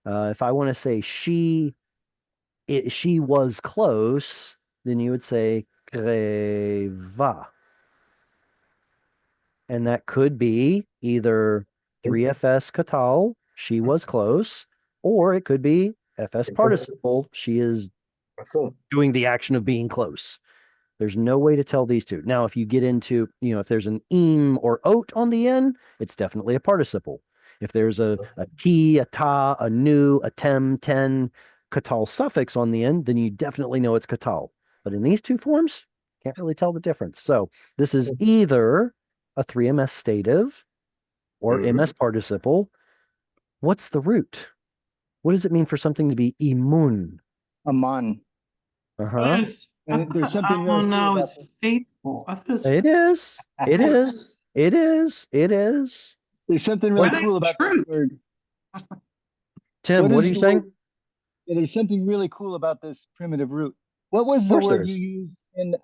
If I want to say she was close, then you would say greva. And that could be either 3fs katal, she was close, or it could be fs participle, she is doing the action of being close. There's no way to tell these two. Now, if you get into, if there's an im or ot on the end, it's definitely a participle. If there's a t, a ta, a nu, a tem, ten, katal suffix on the end, then you definitely know it's katal. But in these two forms, can't really tell the difference. So this is either a 3ms stative or ms participle. What's the root? What does it mean for something to be imun? Aman. Uh-huh. And there's something really cool no, about it's this. faithful. It is. It is. It is. It is. There's something really What is cool about this truth? word. Tim, what is are you the saying? word- Yeah, there's something really cool about this primitive root. What was Of the course there word you is. used in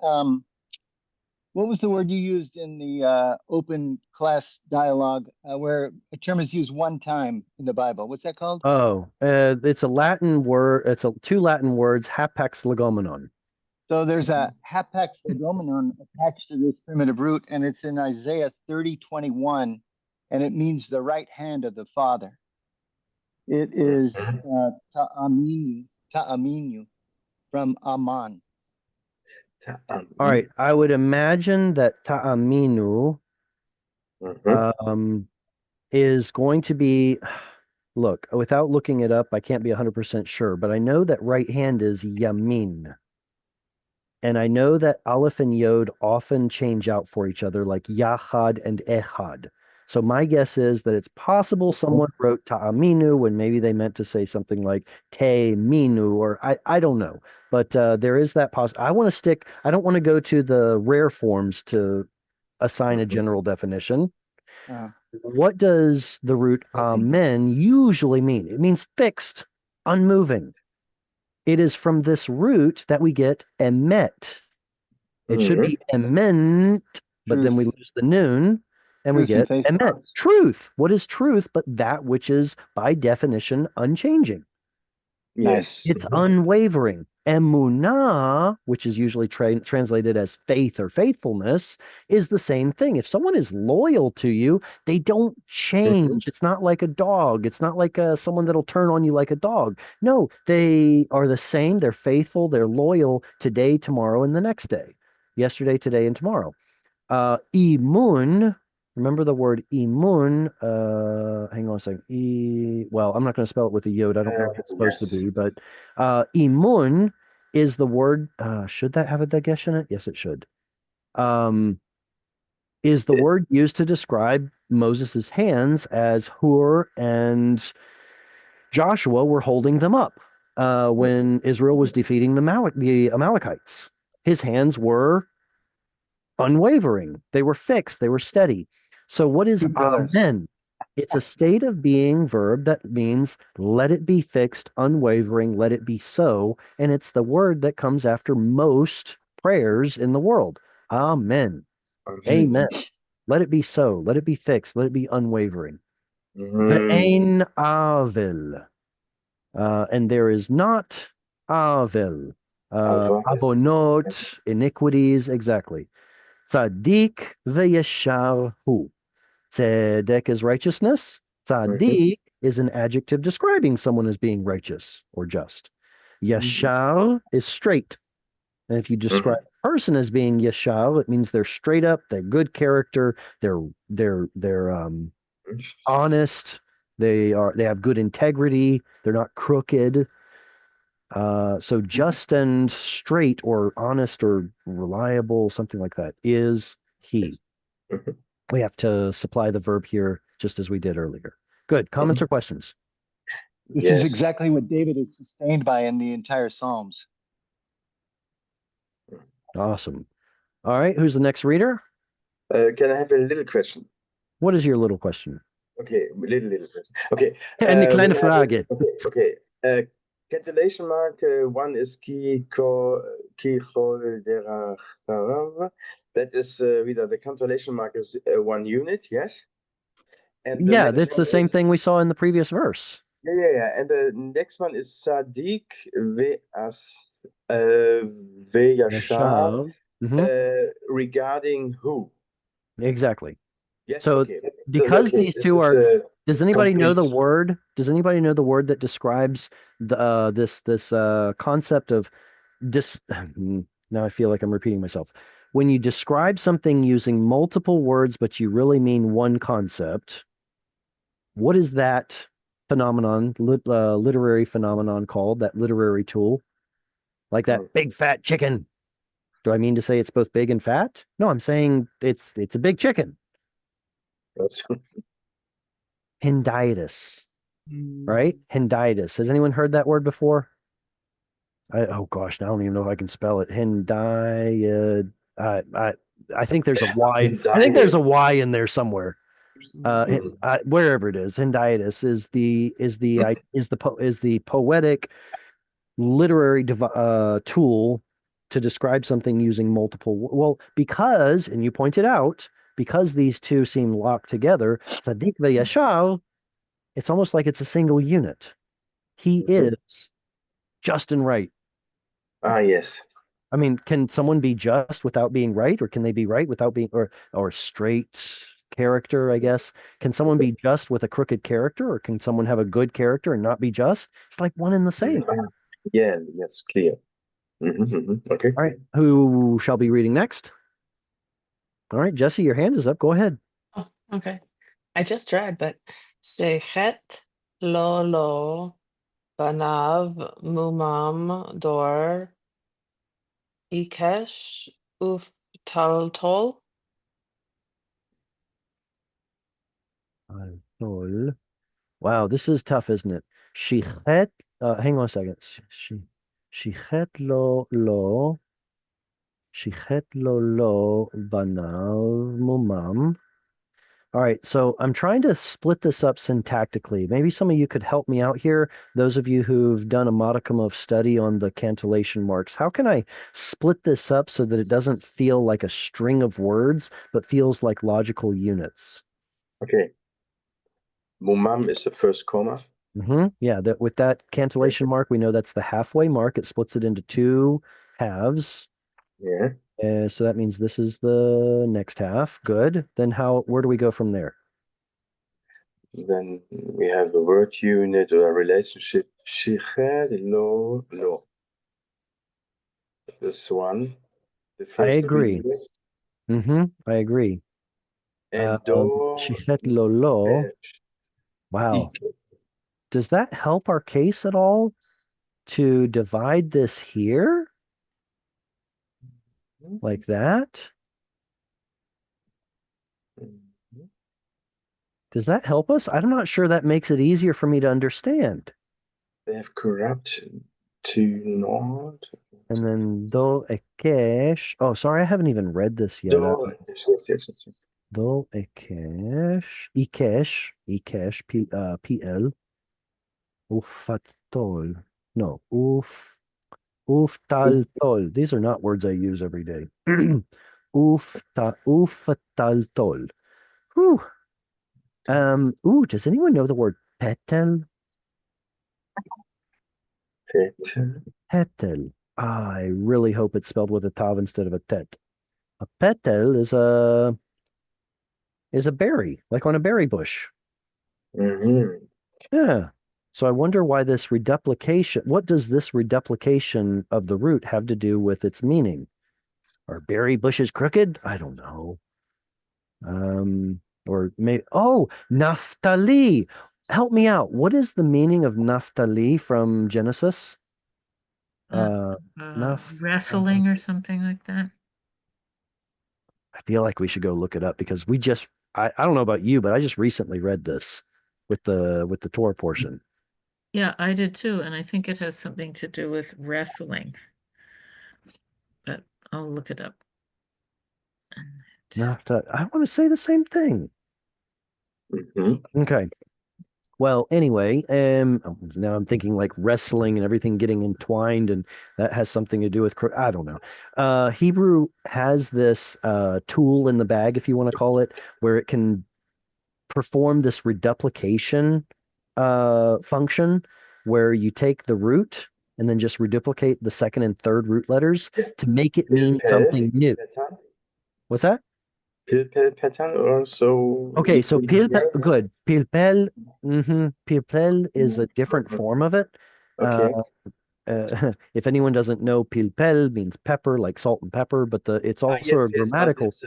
what was the word you used in the open class dialogue where a term is used one time in the Bible? What's that called? Oh, it's a Latin word. It's two Latin words, hapax legomenon. So there's a hapax legomenon attached to this primitive root, and it's in Isaiah 30:21, and it means the right hand of the Father. It is ta'aminu from Aman. All right. I would imagine that ta'aminu is going to be, look, without looking it up, I can't be 100% sure, but I know that right hand is yamin. And I know that Aleph and Yod often change out for each other, like Yachad and Echad. So my guess is that it's possible someone wrote Ta'aminu when maybe they meant to say something like Te Minu, or I don't know. But there is that possibility. I don't want to go to the rare forms to assign a general definition. What does the root amen usually mean? It means fixed, unmoving. It is from this root that we get emet. It should be ement, but then we lose the noon and we get emet. Truth. What is truth but that which is by definition unchanging? Yes. It's unwavering. Emunah, which is usually translated as faith or faithfulness, is the same thing. If someone is loyal to you, they don't change. It's not like a dog. It's not like someone that'll turn on you like a dog. No, they are the same. They're faithful. They're loyal today, tomorrow, and the next day. Yesterday, today, and tomorrow. Imun, remember the word imun. Hang on a second. Well, I'm not going to spell it with a yod. I don't know if it's supposed to be, but imun is the word. Should that have a dagesh in it? Yes, it should. Is the word used to describe Moses's hands as Hur and Joshua were holding them up when Israel was defeating the Amalekites. His hands were unwavering. They were fixed. They were steady. So what is amen? It's a state of being verb that means let it be fixed, unwavering, let it be so. And it's the word that comes after most prayers in the world. Amen. Amen. Let it be so. Let it be fixed. Let it be unwavering. Ve'ein avel. And there is not avel. Ava. Avonot, iniquities, exactly. Tzaddik ve'yashar hu. Tzedek is righteousness. Tzaddik is an adjective describing someone as being righteous or just. Yashar is straight. And if you describe a person as being yashar, it means they're straight up, they're good character, they're honest, they have good integrity, they're not crooked. So just and straight or honest or reliable, something like that, is he. We have to supply the verb here just as we did earlier. Good. Comments or questions? This is Yes. exactly what David is sustained by in the entire Psalms. Awesome. All right. Who's the next reader? Can I have a little question? What is your little question? Okay, little question. Okay. Eine kleine we have Frage. Okay. Cancellation mark one is key der. That is wieder the cancellation mark is 1 unit, yes. And the Yeah, next that's one the same is, thing we saw in the previous verse. yeah. And the next one is Sadiq Veyashar regarding who? Exactly. Yes. So Okay. because Okay, these this two is, are, does anybody know the complete. word? Does anybody know the word that describes the this concept of dis? Now I feel like I'm repeating myself. When you describe something using multiple words, but you really mean one concept, what is that phenomenon, literary phenomenon called? That literary tool, like that big fat chicken. Do I mean to say it's both big and fat? No, I'm saying it's a big chicken. That's Henditis, right? Henditis. Has anyone heard that word before? Oh gosh, I don't even know if I can spell it. I think there's a Y. I think there's a Y in there somewhere. Wherever it is, henditis is the poetic literary tool to describe something using multiple. Well, because, and you pointed out, because these two seem locked together, tzaddik ve'yashar, it's almost like it's a single unit. He is just and right. yes. I mean, can someone be just without being right, or can they be right without being, or straight character, I guess? Can someone be just with a crooked character, or can someone have a good character and not be just? It's like one and the same. Yeah, yes, clear. Okay. All right, who shall be reading next? All right, Jesse, your hand is up. Go ahead. Oh, okay. I just tried, but Shechet Lolo Banav Mumam Dor Ikesh Uf Taltol. Wow, this is tough, isn't it? Shichet, hang on a second. Shichet lo banav mumam. All right, so I'm trying to split this up syntactically. Maybe some of you could help me out here. Those of you who've done a modicum of study on the cantillation marks, how can I split this up so that it doesn't feel like a string of words, but feels like logical units? Okay. Mumam is the first comma. Yeah, that with that cantillation mark, we know that's the halfway mark. It splits it into two halves. Yeah. So that means this is the next half. Good. Then where do we go from there? Then we have a word unit or a relationship. Shichet lo. This one. The I first agree. unit. I agree. And do. Shichet lo. Wow. Does that help our case at all to divide this here? Like that? Does that help us? I'm not sure that makes it easier for me to understand. They have corrupt to not. And then do ekesh. Oh, sorry, I haven't even read this yet. Yes. Do ekesh. Ikesh, PL. Ufatol. No, uftaltol. These are not words I use every day. Ufataltol. Whew. Ooh, does anyone know the word petal? Petal. Petal. I really hope it's spelled with a tav instead of a tet. A petal is a berry, like on a berry bush. Mm-hmm. Yeah. So I wonder why this reduplication, what does this reduplication of the root have to do with its meaning? Are berry bushes crooked? I don't know. Or maybe, oh, Naphtali. Help me out. What is the meaning of Naphtali from Genesis? Uh, Naph wrestling or something like that. I feel like we should go look it up because I don't know about you, but I just recently read this with the Torah portion. Yeah, I did too, and I think it has something to do with wrestling. But I'll look it up. Naphtali. I want to say the same thing. Mm-hmm. Okay. Well, anyway, now I'm thinking like wrestling and everything getting entwined, and that has something to do with, I don't know. Hebrew has this tool in the bag, if you want to call it, where it can perform this reduplication function, where you take the root and then just reduplicate the second and third root letters to make it mean Pilpel something new. pattern. What's that? Pilpel pattern also Okay, so equally pilpel, right? good. Pilpel, pilpel is a different form of it. Uh, Okay. if anyone doesn't know, pilpel means pepper, like salt and pepper, but it's also Yes, a yes, but grammatical, it's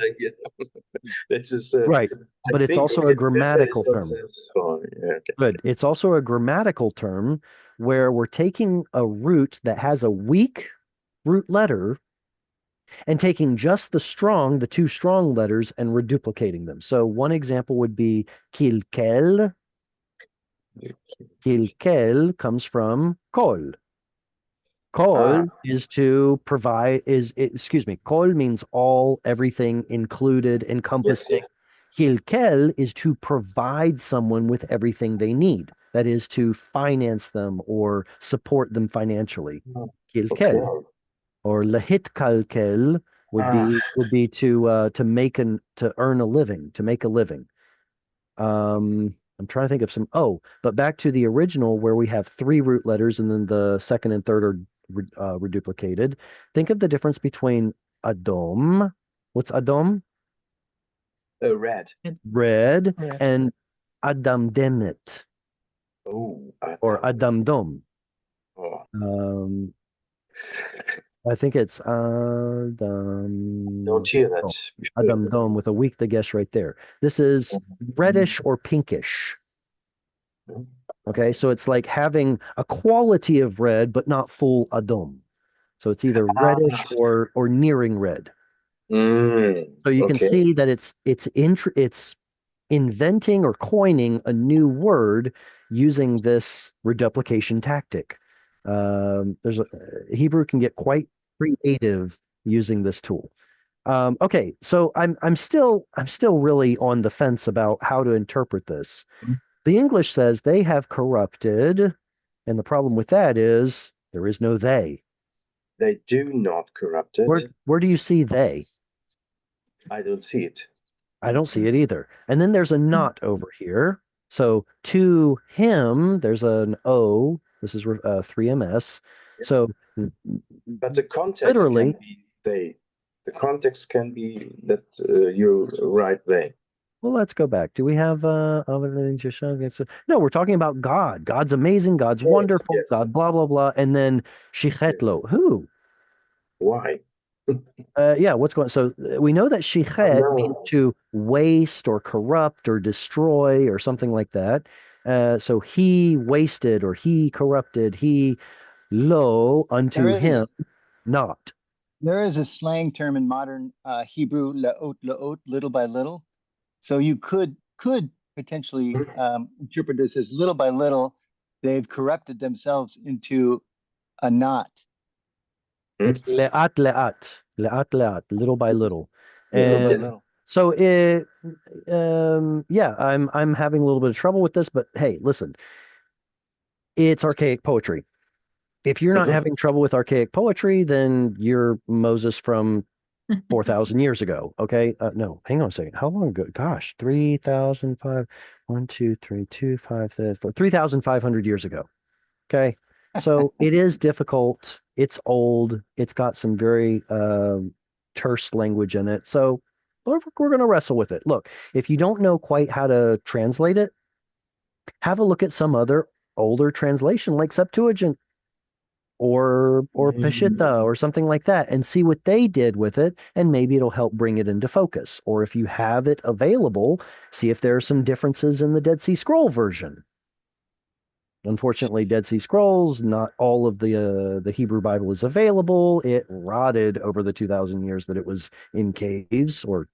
this is right? I But it's think also a Pilpel is grammatical term. also sorry. Yeah, okay. Good. It's also a grammatical term where we're taking a root that has a weak root letter and taking just the two strong letters and reduplicating them. So one example would be kilkel. Kilkel comes from kol. Kol Ah, is to provide, excuse me, kol means all, everything, included, yes, encompassing. yes. Kilkel is to provide someone with everything they need. That is to finance them or support them financially. Okay. Kilkel or lahit kalkel Ah, would be to make to earn a living, to make a living. I'm trying to think of some. Oh, but back to the original where we have three root letters and then the second and third are reduplicated. Think of the difference between Adom. What's Adom? red. Red, Red. and Adam Demet Oh, or Adam Dom. Oh, Um, I think it's don't hear that. Adam Dom with a weak to guess right there. This is reddish or pinkish. Okay, so it's like having a quality of red, but not full Adom. So it's either reddish Ah, or nearing red. So you can okay. see that it's inventing or coining a new word using this reduplication tactic. Hebrew can get quite creative using this tool. Okay, so I'm still really on the fence about how to interpret this. The English says they have corrupted, and the problem with that is there is no they. They do not corrupt it. Where do you see they? I don't see it. I don't see it either. And then there's a not over here. So to him, there's an O. This is 3MS. So But the context can literally, be they. The context can be that you write they. well, let's go back. Do we have no, we're talking about God. God's amazing, God's Yes, wonderful, yes. God blah blah blah. And then shichetlo. Who? Why? Yeah, what's going on? So we know that Oh, shichet means no. to waste or corrupt or destroy or something like that. So he wasted or he corrupted, he lo unto There him is not. there is a slang term in modern Hebrew, laot, little by little. So you could potentially interpret this as little by little, they've corrupted themselves into a knot. Hmm? It's leat leat, little by little. Little by And little. so yeah, I'm having a little bit of trouble with this, but hey, listen, it's archaic poetry. If you're not Mhm. having trouble with archaic poetry, then you're Moses from 4,000 years ago. Okay. No, hang on a second. How long ago? Gosh, 3,005, 1, 2, 3, 2, 5, 3,500 years ago. Okay. So it is difficult. It's old. It's got some very terse language in it. So we're going to wrestle with it. Look, if you don't know quite how to translate it, have a look at some other older translation like Septuagint or Peshitta or something like that and see what they did with it, and maybe it'll help bring it into focus. Or if you have it available, see if there are some differences in the Dead Sea Scroll version. Unfortunately, Dead Sea Scrolls, not all of the Hebrew Bible is available. It rotted over the 2,000 years that it was in caves, or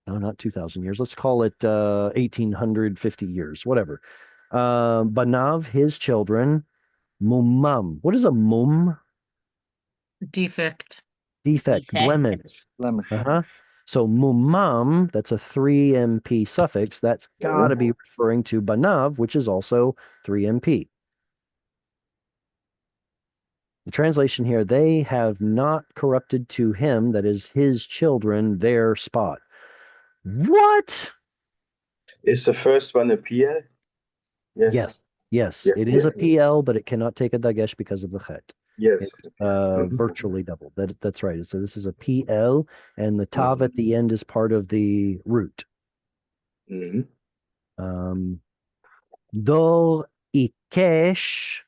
no, not 2,000 years. Let's call it 1,850 years, whatever. Banav, his children, mumam. What is a mum? Defect. Defect, Defect. blemish. Blemish. Uh-huh. So mumam, that's a 3MP suffix. That's got to be referring to banav, which is also 3MP. The translation here, they have not corrupted to him, that is his children, their spot. What? Is the first one a PL? Yes. Yes. Yeah, It is a yeah. PL, but it cannot take a dagesh because of the chet. Yes. It's virtually double. That's right. So this is a PL, and the tav at the end is part of the root. Mhm. Dor ikesh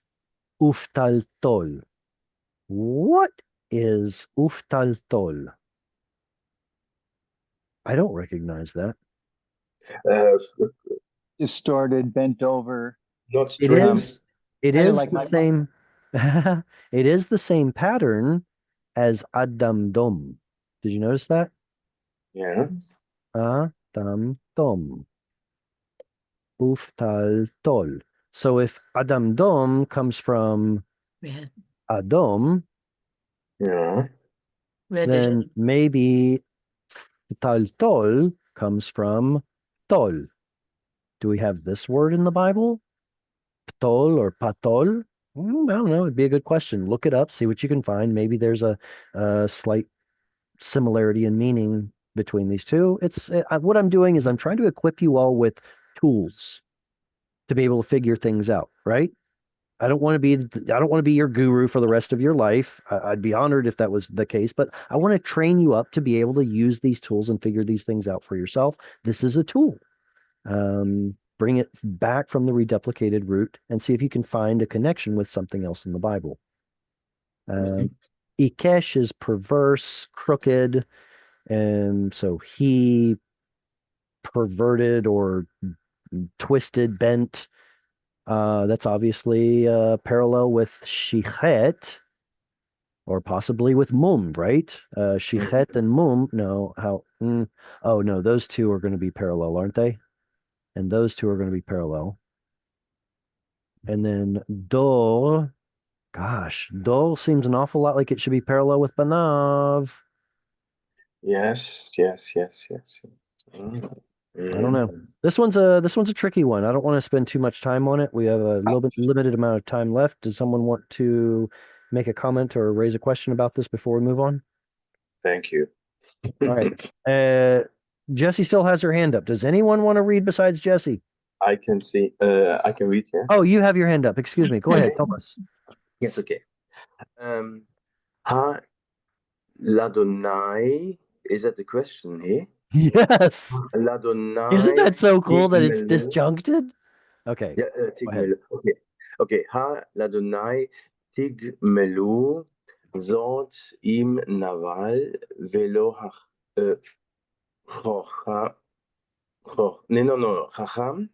uftaltol. What is uftaltol? I don't recognize that. Uh, Distorted, bent over. not It straight. is it Kinda is like the my- same it is the same pattern as Adam Dom. Did you notice that? Yeah. Adam Dom. Uftal Tol. So if Adam Dom comes from Red. Adom, Yeah. Red then maybe Tal Tol comes from Tol. Do we have this word in the Bible? Ptol or patol? I don't know. It'd be a good question. Look it up, see what you can find. Maybe there's a slight similarity in meaning between these two. It's what I'm doing is I'm trying to equip you all with tools to be able to figure things out, right? I don't want to be your guru for the rest of your life. I'd be honored if that was the case, but I want to train you up to be able to use these tools and figure these things out for yourself. This is a tool. Bring it back from the reduplicated root and see if you can find a connection with something else in the Bible. Ikesh is perverse, crooked, and so he perverted or twisted, bent. That's obviously parallel with shichet, or possibly with mum, right? Shichet and mum. No, how? Oh no, those two are going to be parallel, aren't they? And those two are going to be parallel. And then dor, gosh, dor seems an awful lot like it should be parallel with banav. Yes. I don't know. This one's a tricky one. I don't want to spend too much time on it. We have a little bit limited amount of time left. Does someone want to make a comment or raise a question about this before we move on? Thank you. All right. Jesse still has her hand up. Does anyone want to read besides Jesse? I can see. I can read here. Oh, you have your hand up. Excuse me. Go ahead. Help us. Yes. Okay. Ha Ladonai. Is that the question here? Yes. Ladonai. Isn't that so cool that it's Tigmelu. disjuncted? Okay. Yeah, Tigmelu. Okay. Okay. Ha Ladonai Tigmelu Zot im Naval Velo no. Chacham.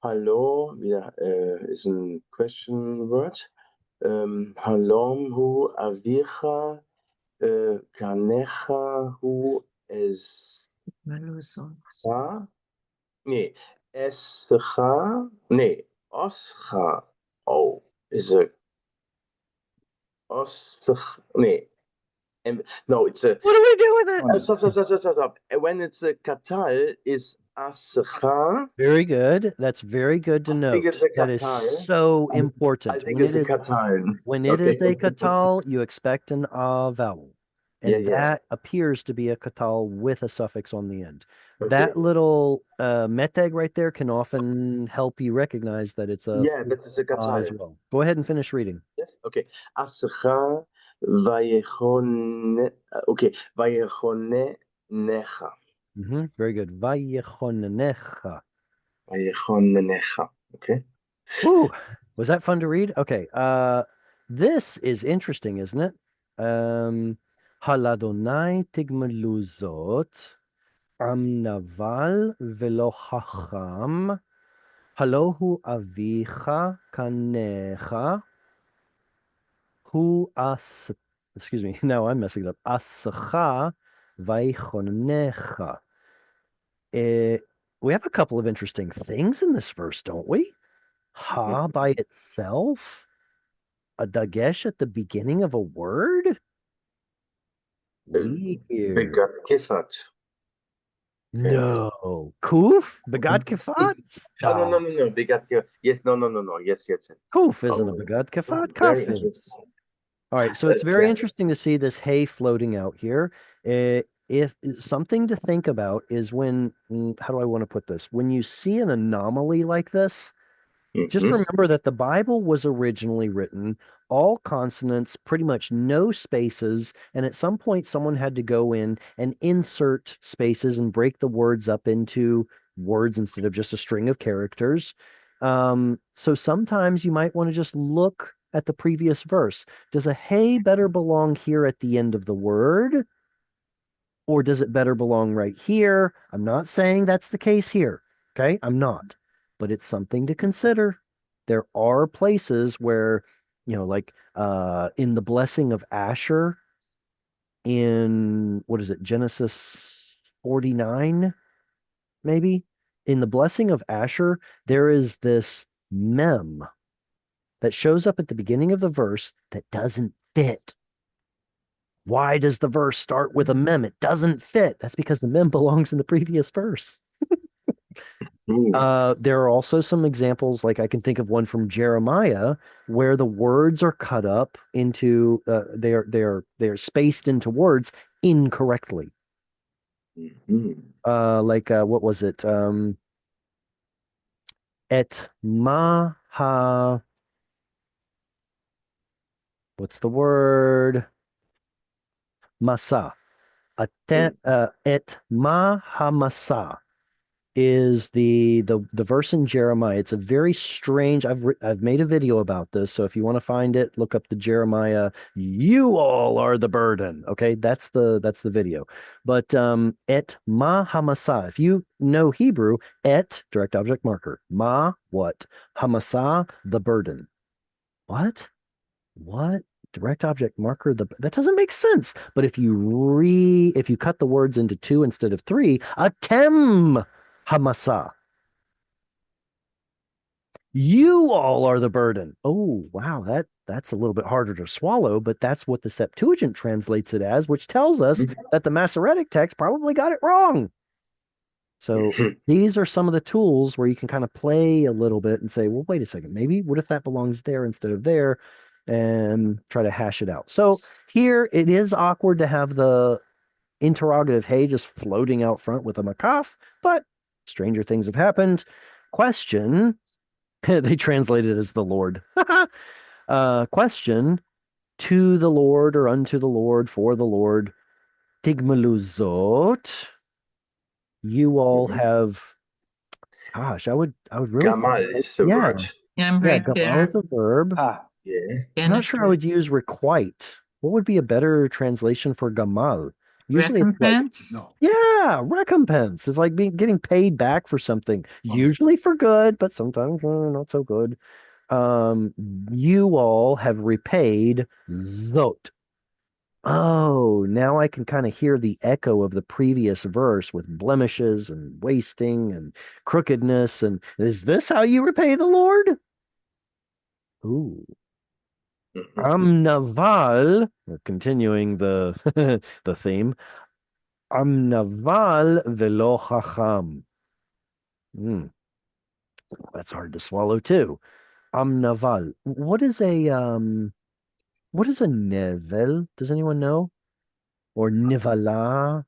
Hallo, wieder ist ein question word. Halom hu avicha kanecha hu escha. Nee, escha. Nee, oscha. Oh, is a oscha. Nee. No, it's a. What do we do with it? Stop. When it's a katal, is Ascha. Very good. That's very good to I think note. it's a That is katal. so I important. think it's a katal. When it is a katal, you expect an a vowel. And Yeah. that appears to be a katal with a suffix on the end. Okay. That little meteg right there can often help you recognize that it's a Yeah, that is a as katal. well. Go ahead and finish reading. Yes. Okay. Ascha vayechone. Okay. Vayechone necha. Very good. Vayechonecha. Vayechone necha. Okay. Ooh, was that fun to read? Okay. This is interesting, isn't it? Haladonai tigmeluzot am naval velo chacham halohu avicha kanecha hu as. Excuse me. Now I'm messing it up. Asacha vaichonecha. We have a couple of interesting things in this verse, don't we? Ha by itself, a dagesh at the beginning of a word? Weird. Begat kifat. No. Kuf? Begad kefat? Oh, no. Stop. Begat kifat. Yes. No. Yes. Kuf isn't a Oh, begad kefat. very Kaf is. interesting. All right, so it's very Yeah. interesting to see this hay floating out here. If something to think about is when, how do I want to put this? When you see an anomaly like this, just Mhm. remember that the Bible was originally written all consonants, pretty much no spaces. And at some point, someone had to go in and insert spaces and break the words up into words instead of just a string of characters. So sometimes you might want to just look at the previous verse. Does a hey better belong here at the end of the word? Or does it better belong right here? I'm not saying that's the case here. Okay. I'm not, but it's something to consider. There are places where, like in the blessing of Asher in what is it, Genesis 49, maybe? In the blessing of Asher, there is this mem that shows up at the beginning of the verse that doesn't fit. Why does the verse start with a mem? It doesn't fit. That's because the mem belongs in the previous verse. There are also some examples, like I can think of one from Jeremiah, where the words are cut up into they are spaced into words incorrectly. What was it? Et maha. What's the word? Masa. Et mahamasa is the verse in Jeremiah. It's a very strange. I've made a video about this, so if you want to find it, look up the Jeremiah. You all are the burden. Okay, that's the video. But et mahamasa. If you know Hebrew, et direct object marker. Ma what? Hamasa the burden. What? What? Direct object marker, that doesn't make sense. But if you cut the words into two instead of three, atem hamasa. You all are the burden. Oh, wow, that's a little bit harder to swallow, but that's what the Septuagint translates it as, which tells us that the Masoretic text probably got it wrong. So these are some of the tools where you can kind of play a little bit and say, well, wait a second, maybe what if that belongs there instead of there? And try to hash it out. So here it is awkward to have the interrogative hey just floating out front with a makaf, but stranger things have happened. Question, they translate it as the Lord. Question, to the Lord or unto the Lord, for the Lord, tigmeluzot. You all have, gosh, I would really, Gamal is the yeah, word. Yeah, I'm yeah, right gamal there. is a verb. Yeah. I'm not sure I would use requite. What would be a better translation for gamal? Usually it's like, Recompense? yeah, recompense. It's like getting paid back for something, usually for good, but sometimes not so good. You all have repaid zot. Oh, now I can kind of hear the echo of the previous verse with blemishes and wasting and crookedness. And is this how you repay the Lord? Ooh. Amnaval, continuing the the theme. Amnaval velo chacham. Mm, that's hard to swallow too. Naval. What is a nevel? Does anyone know? Or nivala?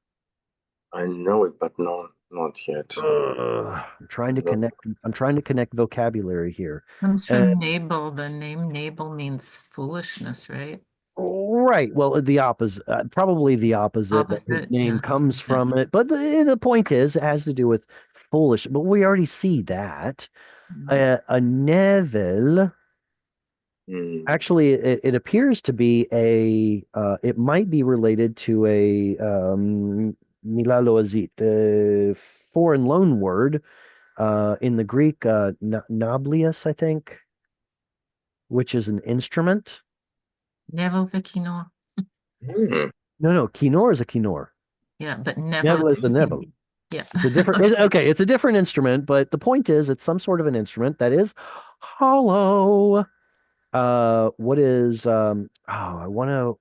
I know it, but no, not yet. I'm trying to connect. I'm trying to connect vocabulary here. Comes Uh, from Nabal. The name Nabal means foolishness, right? right. Well, the opposite, probably the opposite. That his Opposite, name yeah. comes Yeah. from it, but the point is, it has to do with foolish. But we already see that. A nevel. Mm. Actually, it appears to be it might be related to a mila loazit, a foreign loan word in the Greek, nablius, I think, which is an instrument. Nevel Vecchino. Mm. No, kinor is a kinor. Yeah, but Nevel. Nevel is the nevel. Yeah. It's a different, okay, it's a different instrument, but the point is, it's some sort of an instrument that is hollow. What is I want to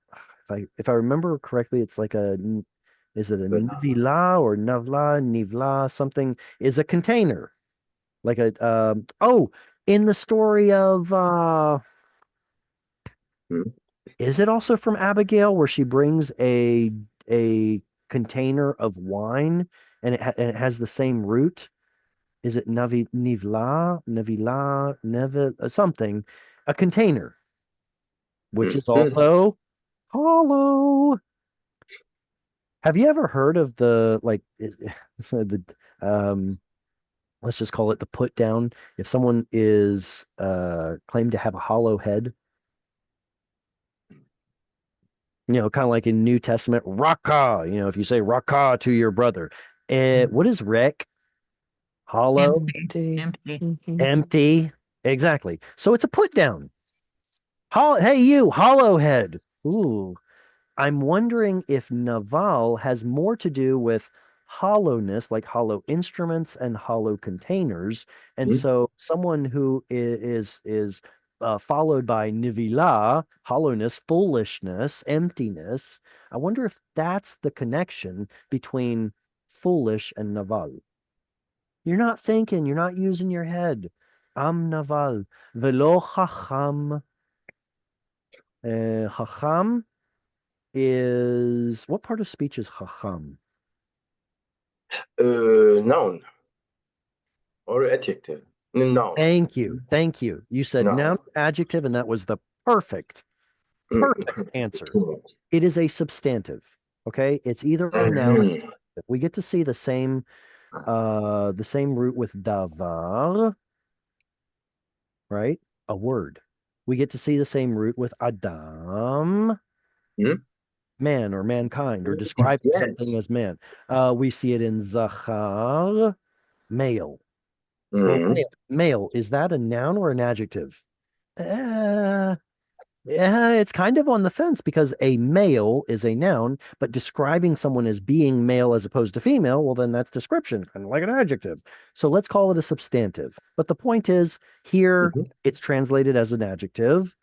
if I remember correctly, it's like is it a nivila or nivla something, is a container, like a in the story of Mm. is it also from Abigail where she brings a container of wine and and it has the same root? Is it nivila, neve, something, a container, which is Mm. also hollow. Have you ever heard of the so the let's just call it the put down? If someone is claimed to have a hollow head, kind of like in New Testament, raka, if you say raka to your brother, what is wreck? Hollow, Empty. Empty. Mhm. empty. Exactly. So it's a put down. Hey, you, hollow head. Ooh. I'm wondering if Naval has more to do with hollowness, like hollow instruments and hollow containers. And Mm. so someone who is followed by nivila, hollowness, foolishness, emptiness. I wonder if that's the connection between foolish and Naval. You're not thinking, you're not using your head. Am Naval. Velo chacham. Chacham is what part of speech is chacham? Noun or adjective. Noun. Thank you. Thank you. You said Noun. noun, adjective, and that was the perfect answer. Mm. It is a substantive. Okay. It's either a noun. Mm. We get to see the same root with davar, right? A word. We get to see the same root with adam, Mm. man or mankind, or describing something Yes. as man. We see it in zachar, male. Well, Mm. male, is that a noun or an adjective? Yeah, it's kind of on the fence because a male is a noun, but describing someone as being male as opposed to female, well, then that's description, kind of like an adjective. So let's call it a substantive. But the point is, here Mhm. it's translated as an adjective.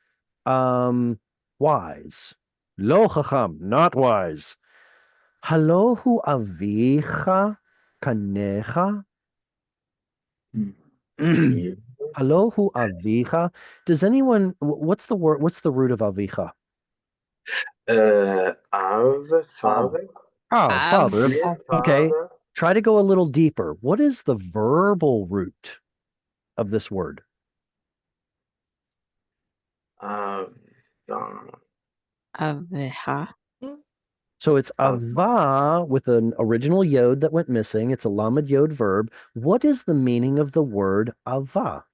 Wise. Lo chacham, not wise. Halohu avicha kanecha. Yeah. Alohu avicha. Does anyone, what's the word? What's the root of avicha? Av, father. Father. Dear Okay. father. Try to go a little deeper. What is the verbal root of this word? Av, Aveha. So it's av. ava with an original yod that went missing. It's a lamed yod verb. What is the meaning of the word ava?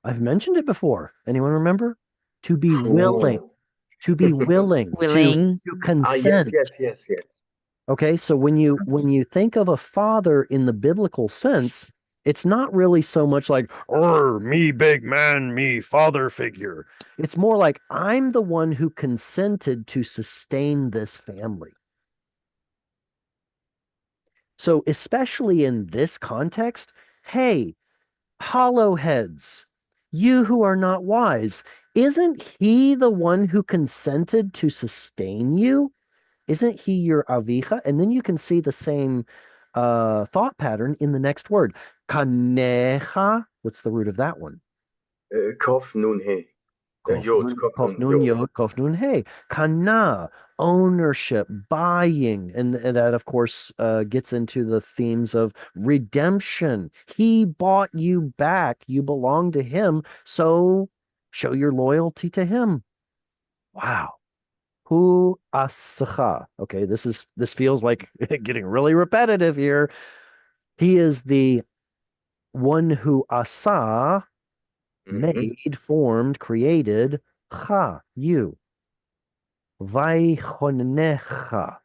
I've mentioned it before. Anyone remember? To be willing, Oh. to be willing, Willing. to Yes, consent. yes. Okay, so when you think of a father in the biblical sense, it's not really so much like, me big man, me father figure. It's more like I'm the one who consented to sustain this family. So especially in this context, hey, hollow heads, you who are not wise, isn't he the one who consented to sustain you? Isn't he your avicha? And then you can see the same thought pattern in the next word. Kanecha, what's the root of that one? Kof nun he. Kof Yod, nun, kof kof nun nun yod. yod, kof nun hey. Kana, ownership, buying. And that, of course, gets into the themes of redemption. He bought you back. You belong to him. So show your loyalty to him. Wow. Hu asacha. Okay, this feels like getting really repetitive here. He is the one who asa, made, formed, created, cha, you. Vaichonecha.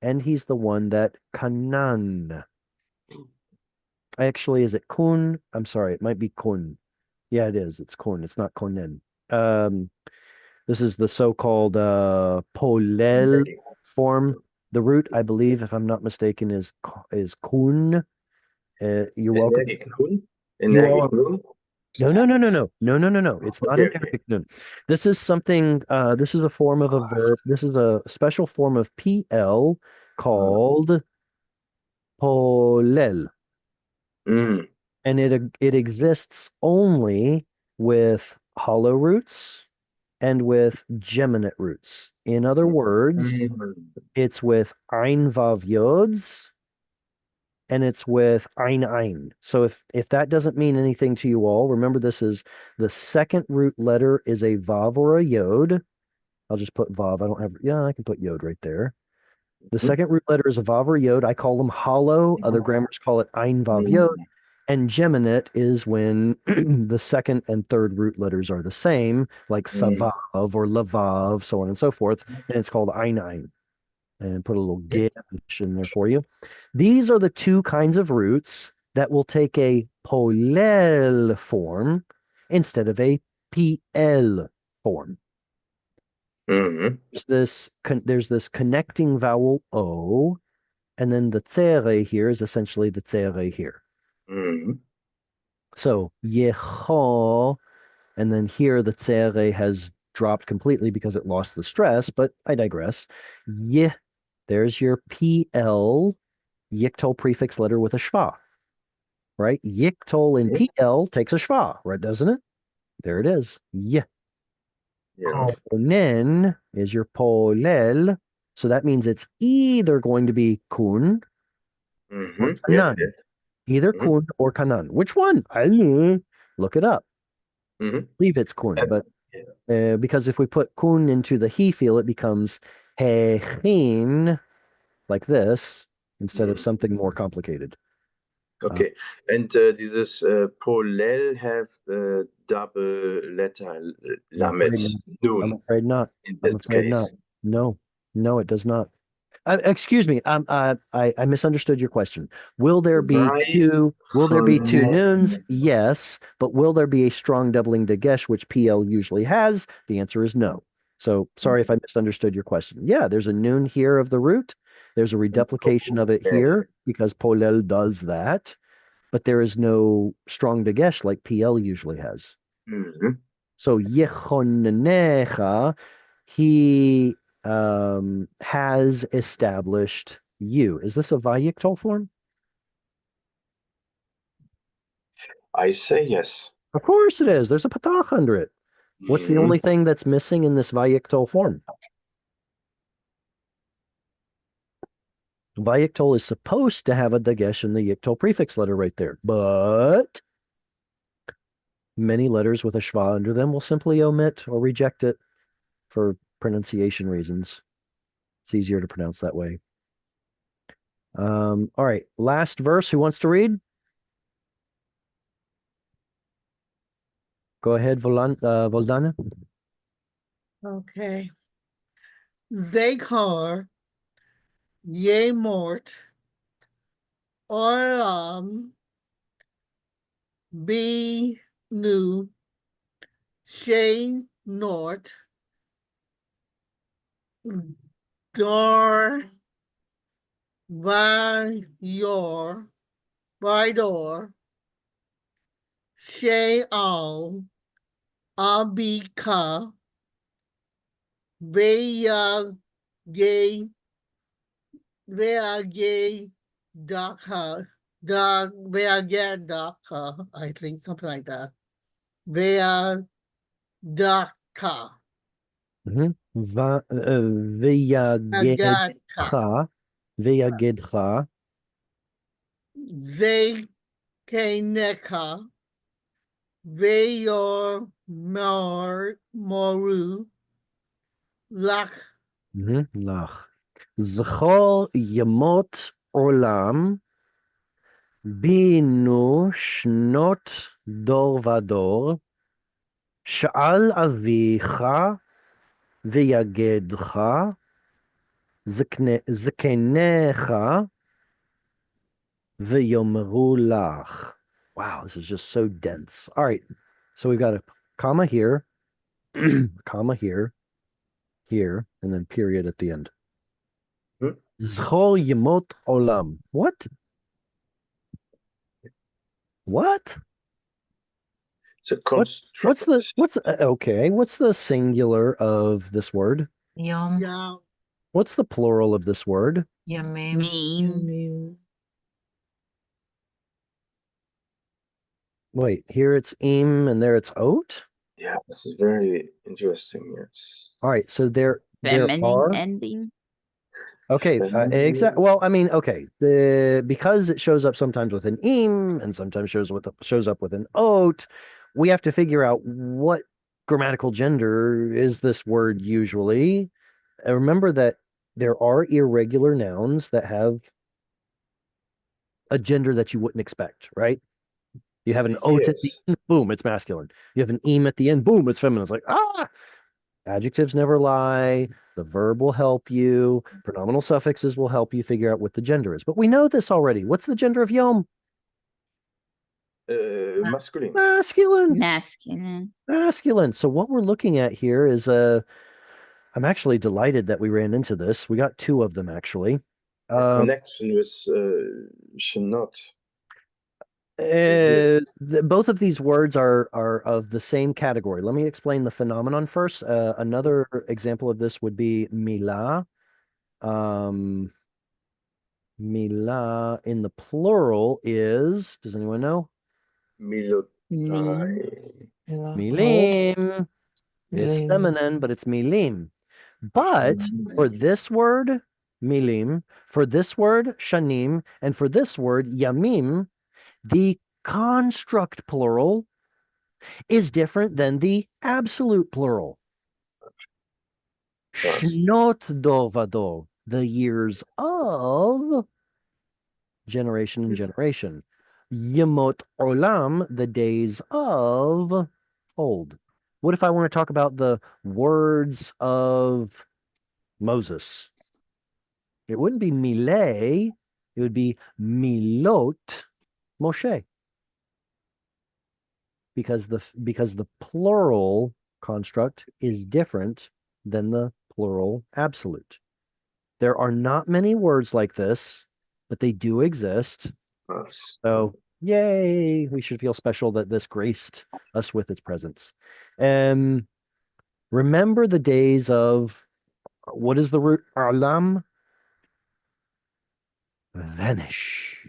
And he's the one that kanan. Actually, is it kun? I'm sorry, it might be kun. Yeah, it is. It's kun. It's not konen. This is the so-called polel form. The root, I believe, if I'm not mistaken, is kun. You're welcome. Energic nun? You Energic all nun? no. It's not Okay, an okay. Arabic nun. This is something, this is a form of a verb. This is a special form of PL called polel. Mm. And it exists only with hollow roots and with geminate roots. In other words, it's with ein vav yods and it's with ein. So if that doesn't mean anything to you all, remember this is the second root letter is a vav or a yod. I'll just put vav. I can put yod right there. The second root letter is a vav or yod. I call them hollow. Other grammars call it ein vav yod. And geminate is when the second and third root letters are the same, like savav or lavav, so on and so forth. And it's called ein. And put a little gish in there for you. These are the two kinds of roots that will take a polel form instead of a pl form. Mhm. There's this connecting vowel o, and then the tsere here is essentially the tsere here. Mhm. So yecho, and then here the tsere has dropped completely because it lost the stress, but I digress. Ye, there's your PL yiktol prefix letter with a shva, right? Yiktol in PL takes a shva, right? Doesn't it? There it is. Ye. Yeah. Konen is your polel. So that means it's either going to be kun or Mhm. Yes, kanan. yes. Either Mhm. kun or kanan. Which one? I don't know. Look it up. Mhm. I believe it's kun, And but yeah. because if we put kun into the he feel, it becomes hechin, like this, instead of something more complicated. Okay. And dieses Polel have the double letter I'm afraid lamet not. I'm nun afraid not. in I'm this afraid not. case. No, it does not. Excuse me. I misunderstood your question. Will there be Vai two? Will there be two chonen. noons? Yes, but will there be a strong doubling dagesh, which PL usually has? The answer is no. So sorry if I misunderstood your question. Yeah, there's a noon here of the root. There's a reduplication of it here because polel does that, but there is no strong dagesh like PL usually has. Mhm. So yechonecha, he has established you. Is this a Vayiktol form? I say yes. Of course it is. There's a patach under it. What's the Mhm. only thing that's missing in this Vayiktol form? Vayiktol is supposed to have a dagesh in the Yiktol prefix letter right there, but many letters with a shva under them will simply omit or reject it for pronunciation reasons. It's easier to pronounce that way. All right, last verse. Who wants to read? Go ahead, Voldana. Okay. Zekar, Yemort, Olam, B, Nu, Shay, Nort, Dor, Yor, Vidor, Shay, Al, Abika, Veya, Gay, Daka. Daka. I think something like that. Vea Daka. V'yagedcha. V'yagedcha. Zekeneka. Veyor Moru. Lach. Lach. Zchor yemot olam. Binu shnot dor vador. Sha'al avicha. V'yagedcha. Zkenecha. V'yomeru lach. Wow, this is just so dense. All right. So we've got a comma here, comma here, here, and then period at the end. Zchor yemot olam. What? What? So What's okay? What's the singular of this word? Yom, Yam. What's the plural of this word? Yamim. Yamim. Wait, here it's im and there it's ot. Yeah, this is very interesting. Yes. All right, so there Feminine are ending. okay. Exactly. Well, I mean, okay. Because it shows up sometimes with an im and sometimes shows up with an ot. We have to figure out what grammatical gender is this word usually. Remember that there are irregular nouns that have a gender that you wouldn't expect, right? You have an ot at the Yes. end, boom, it's masculine. You have an im at the end, boom, it's feminine. It's like, adjectives never lie. The verb will help you. Pronominal suffixes will help you figure out what the gender is. But we know this already. What's the gender of yom? Masculine. Masculine. Masculine. So what we're looking at here is I'm actually delighted that we ran into this. We got two of them actually. Connection with should not. Both of these words are of the same category. Let me explain the phenomenon first. Another example of this would be milah. Milah in the plural is, does anyone know? Milotai. Milim. It's Milim. feminine, but it's milim. But for this word, milim, for this word, shanim, and for this word, yamim, the construct plural is different than the absolute plural. Shnot dor vador, the years of generation and generation. Yemot olam, the days of old. What if I want to talk about the words of Moses? It wouldn't be milei, it would be milot Moshe. Because the plural construct is different than the plural absolute. There are not many words like this, but they do exist. Yes. So, yay, we should feel special that this graced us with its presence. Remember the days of, what is the root? Alam? Vanish.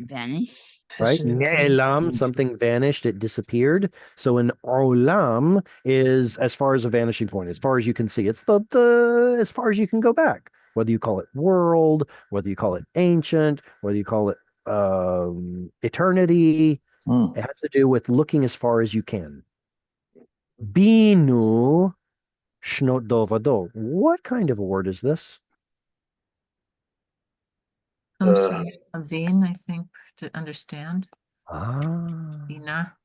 Right? Ne'elam, something vanished, it disappeared. So an olam is as far as a vanishing point, as far as you can see. It's the as far as you can go back. Whether you call it world, whether you call it ancient, whether you call it eternity, it has to do with looking as far as you can. Binu shnot dovado. What kind of a word is this? Comes from Avin, I think, to understand. Ah. Bina.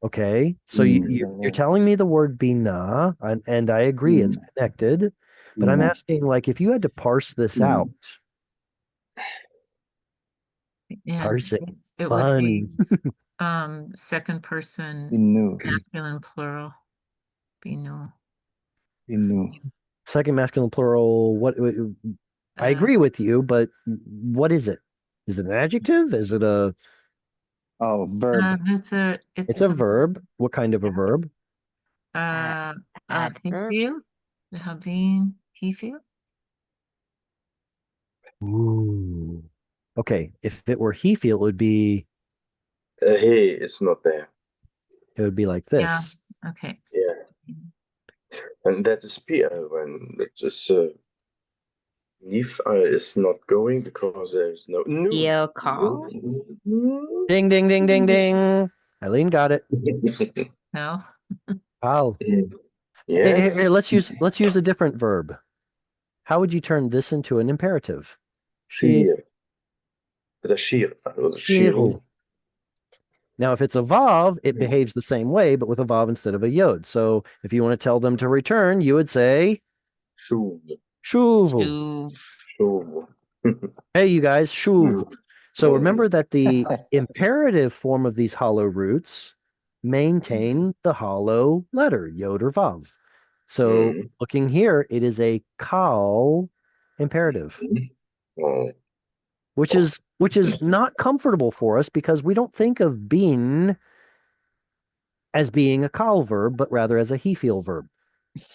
Okay, so you're telling me the word bina, and I agree it's connected, but I'm asking, like, if you had to parse this out, Yeah, parse it, it would be fun. second person masculine plural. Binu. Second masculine plural. What? I agree with you, but what is it? Is it an adjective? Is it a? Oh, verb. It's a verb. What kind of a verb? Hifil. The Havin Hifil. Ooh. Okay, if it were he feel, it Hey, it's not there. would be like Yeah. this. Okay. Yeah. And that is when that is Leaf is not going because there's no Your call. Ding, ding, ding, ding, ding. Eileen got it. No. Al. Yes. Here, let's use a different verb. How would you turn this into an imperative? Sheer. The sheer. Shiru. Now, if it's a vav, it behaves the same way, but with a vav instead of a yod. So if you want to tell them to return, you would say Shuv. shuvu. Shuv. Shuv. Hey, you guys, shuv. So Mm. remember that the imperative form of these hollow roots maintain the hollow letter, yod or vav. So Mm. looking here, it is a kal imperative, Oh. which is not comfortable for us because we don't think of bin as being a kal verb, but rather as a he feel verb,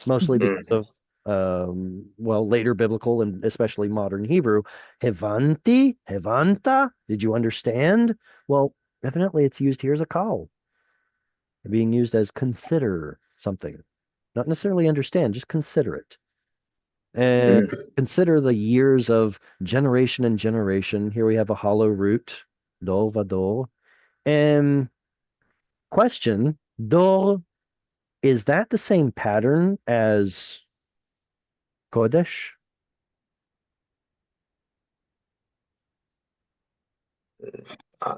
mostly because of later biblical and especially modern Hebrew. Hevanti, hevanta, did you understand? Well, evidently it's used here as a kal, being used as consider something, not necessarily understand, just consider it. And consider the years of generation and generation. Here we have a hollow root, dor vador. And question, dor, is that the same pattern as Kodesh?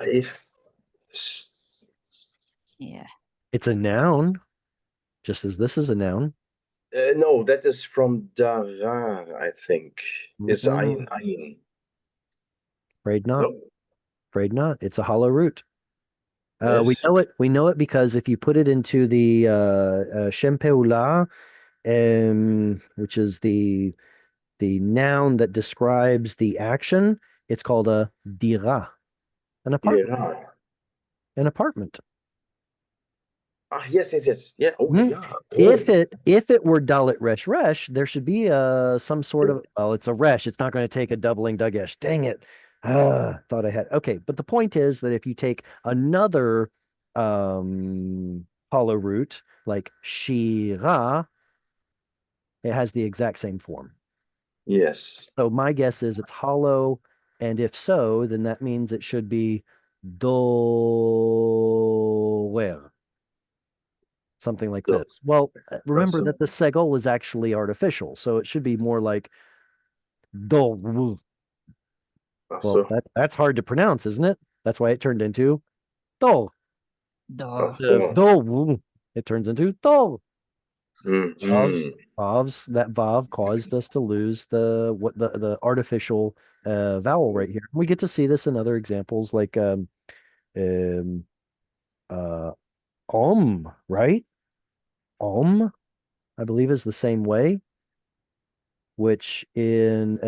If Yeah. It's a noun, just as this is a noun. no, that is from Dara, I think. It's Mm-mm. ein. Afraid not. No? Afraid not. It's a hollow root. We Yes. know it. We know it because if you put it into the Shem Peula, which is the noun that describes the action, it's called a dira, an apartment. Dera. An apartment. Yes, yes, yes. Yeah. Oh, Mhm. yeah. If it were dalit resh resh, there should be some sort of, well, it's a resh. It's not going to take a doubling dagesh. Dang it. Thought I had. Okay, but the point is that if you take another hollow root like shira, it has the exact same form. Yes. So my guess is it's hollow, and if so, then that means it should be doer, something like So, this. Well, remember so, that the segol is actually artificial, so it should be more like do. Well, so, that's hard to pronounce, isn't it? That's why it turned into do. Dog. Instead of do, it turns into do. mm-hmm. Vavs, that vav caused us to lose the artificial vowel right here. We get to see this in other examples like um uh right? I believe is the same way, which in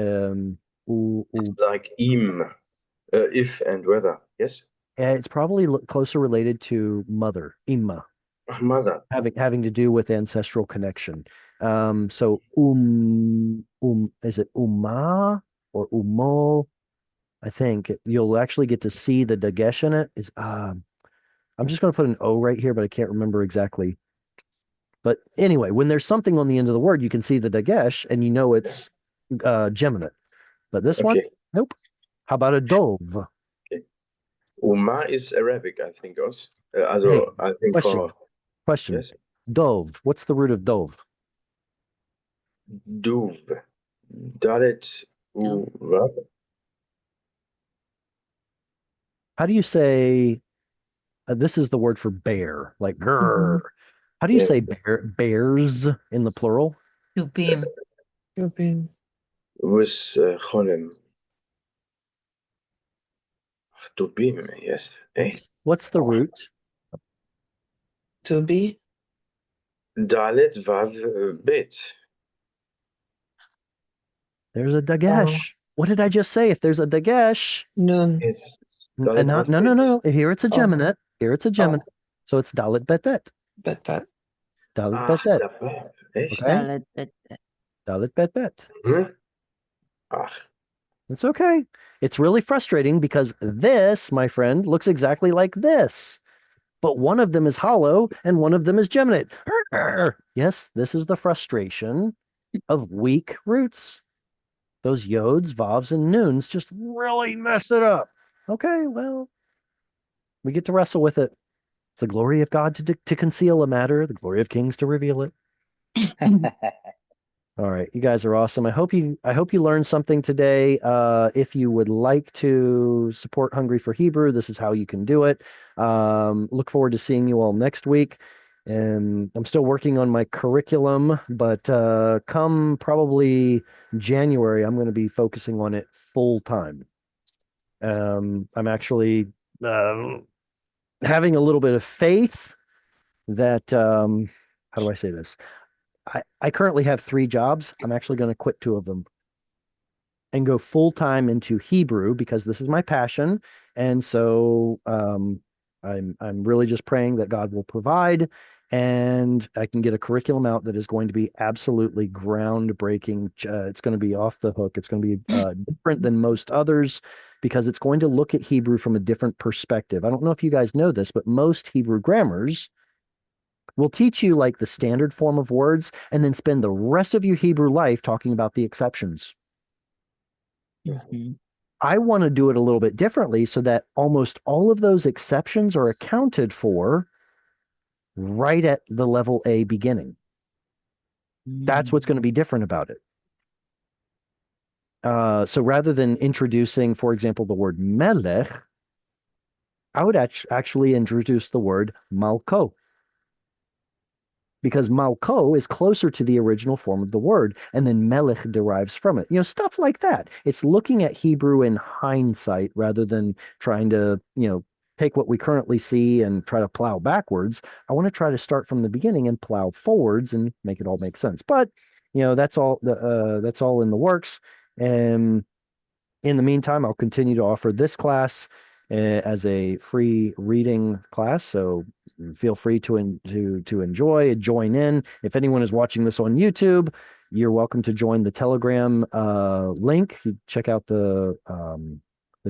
It's like if and whether. Yes. it's probably closer related to mother, imma, Mother. having to do with ancestral connection. So is it umma or ummo? I think you'll actually get to see the dagesh in it. Is I'm just going to put an O right here, but I can't remember exactly. But anyway, when there's something on the end of the word, you can see the dagesh and you know it's geminate. But this one, Okay. nope. How about a dove? Okay. Uma is Arabic, I think, also. Hey, Also, I think question. for Question. yes, Dove. What's the root of dove? Duv. Dalet what? How do you say this is the word for bear, like grr. Mhm. How do you Yeah. say bears in the plural? Dubim. European. With Chonem. Tubim, yes. Hey. What's the root? To be. Dalet Vav Bet. There's a dagesh. What did I just say? If there's a dagesh, Noon. Yes. and Dalet not, Vav no. Bet. Here it's a Oh. geminate. Here it's a geminate. Oh. So it's dalit bet bet. Bet. Dalit Ah, bet bet. Dabab. Echt? Okay. Dalet bet bet. Dalit bet bet. Mhm. Ach. It's okay. It's really frustrating because this, my friend, looks exactly like this. But one of them is hollow and one of them is geminate. Yes, this is the frustration of weak roots. Those yods, vavs, and noons just really mess it up. Okay, well, we get to wrestle with it. It's the glory of God to conceal a matter, the glory of kings to reveal it. All right, you guys are awesome. I hope you learned something today. If you would like to support Hungry for Hebrew, this is how you can do it. Look forward to seeing you all next week. And I'm still working on my curriculum, but come probably January, I'm going to be focusing on it full time. I'm actually having a little bit of faith that how do I say this? I currently have 3 jobs. I'm actually going to quit 2 of them and go full time into Hebrew because this is my passion. And so I'm really just praying that God will provide and I can get a curriculum out that is going to be absolutely groundbreaking. It's going to be off the hook. It's going to be different than most others because it's going to look at Hebrew from a different perspective. I don't know if you guys know this, but most Hebrew grammars will teach you like the standard form of words and then spend the rest of your Hebrew life talking about the exceptions. Mhm. I want to do it a little bit differently so that almost all of those exceptions are accounted for right at the level A beginning. That's what's going to be different about it. So rather than introducing, for example, the word melech, I would actually introduce the word malko. Because malko is closer to the original form of the word, and then melech derives from it. Stuff like that. It's looking at Hebrew in hindsight rather than trying to, take what we currently see and try to plow backwards. I want to try to start from the beginning and plow forwards and make it all make sense. But, that's all in the works. And in the meantime, I'll continue to offer this class as a free reading class. So feel free to enjoy, join in. If anyone is watching this on YouTube, you're welcome to join the Telegram link. Check out the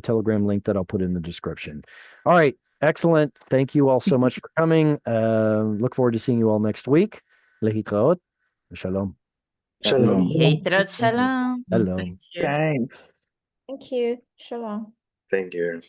Telegram link that I'll put in the description. All right, excellent. Thank you all so much for coming. Look forward to seeing you all next week. Lehitraot. Shalom. Shalom. Hatred Shalom. Hello. Thank you. Thanks. Thank you. Shalom. Thank you.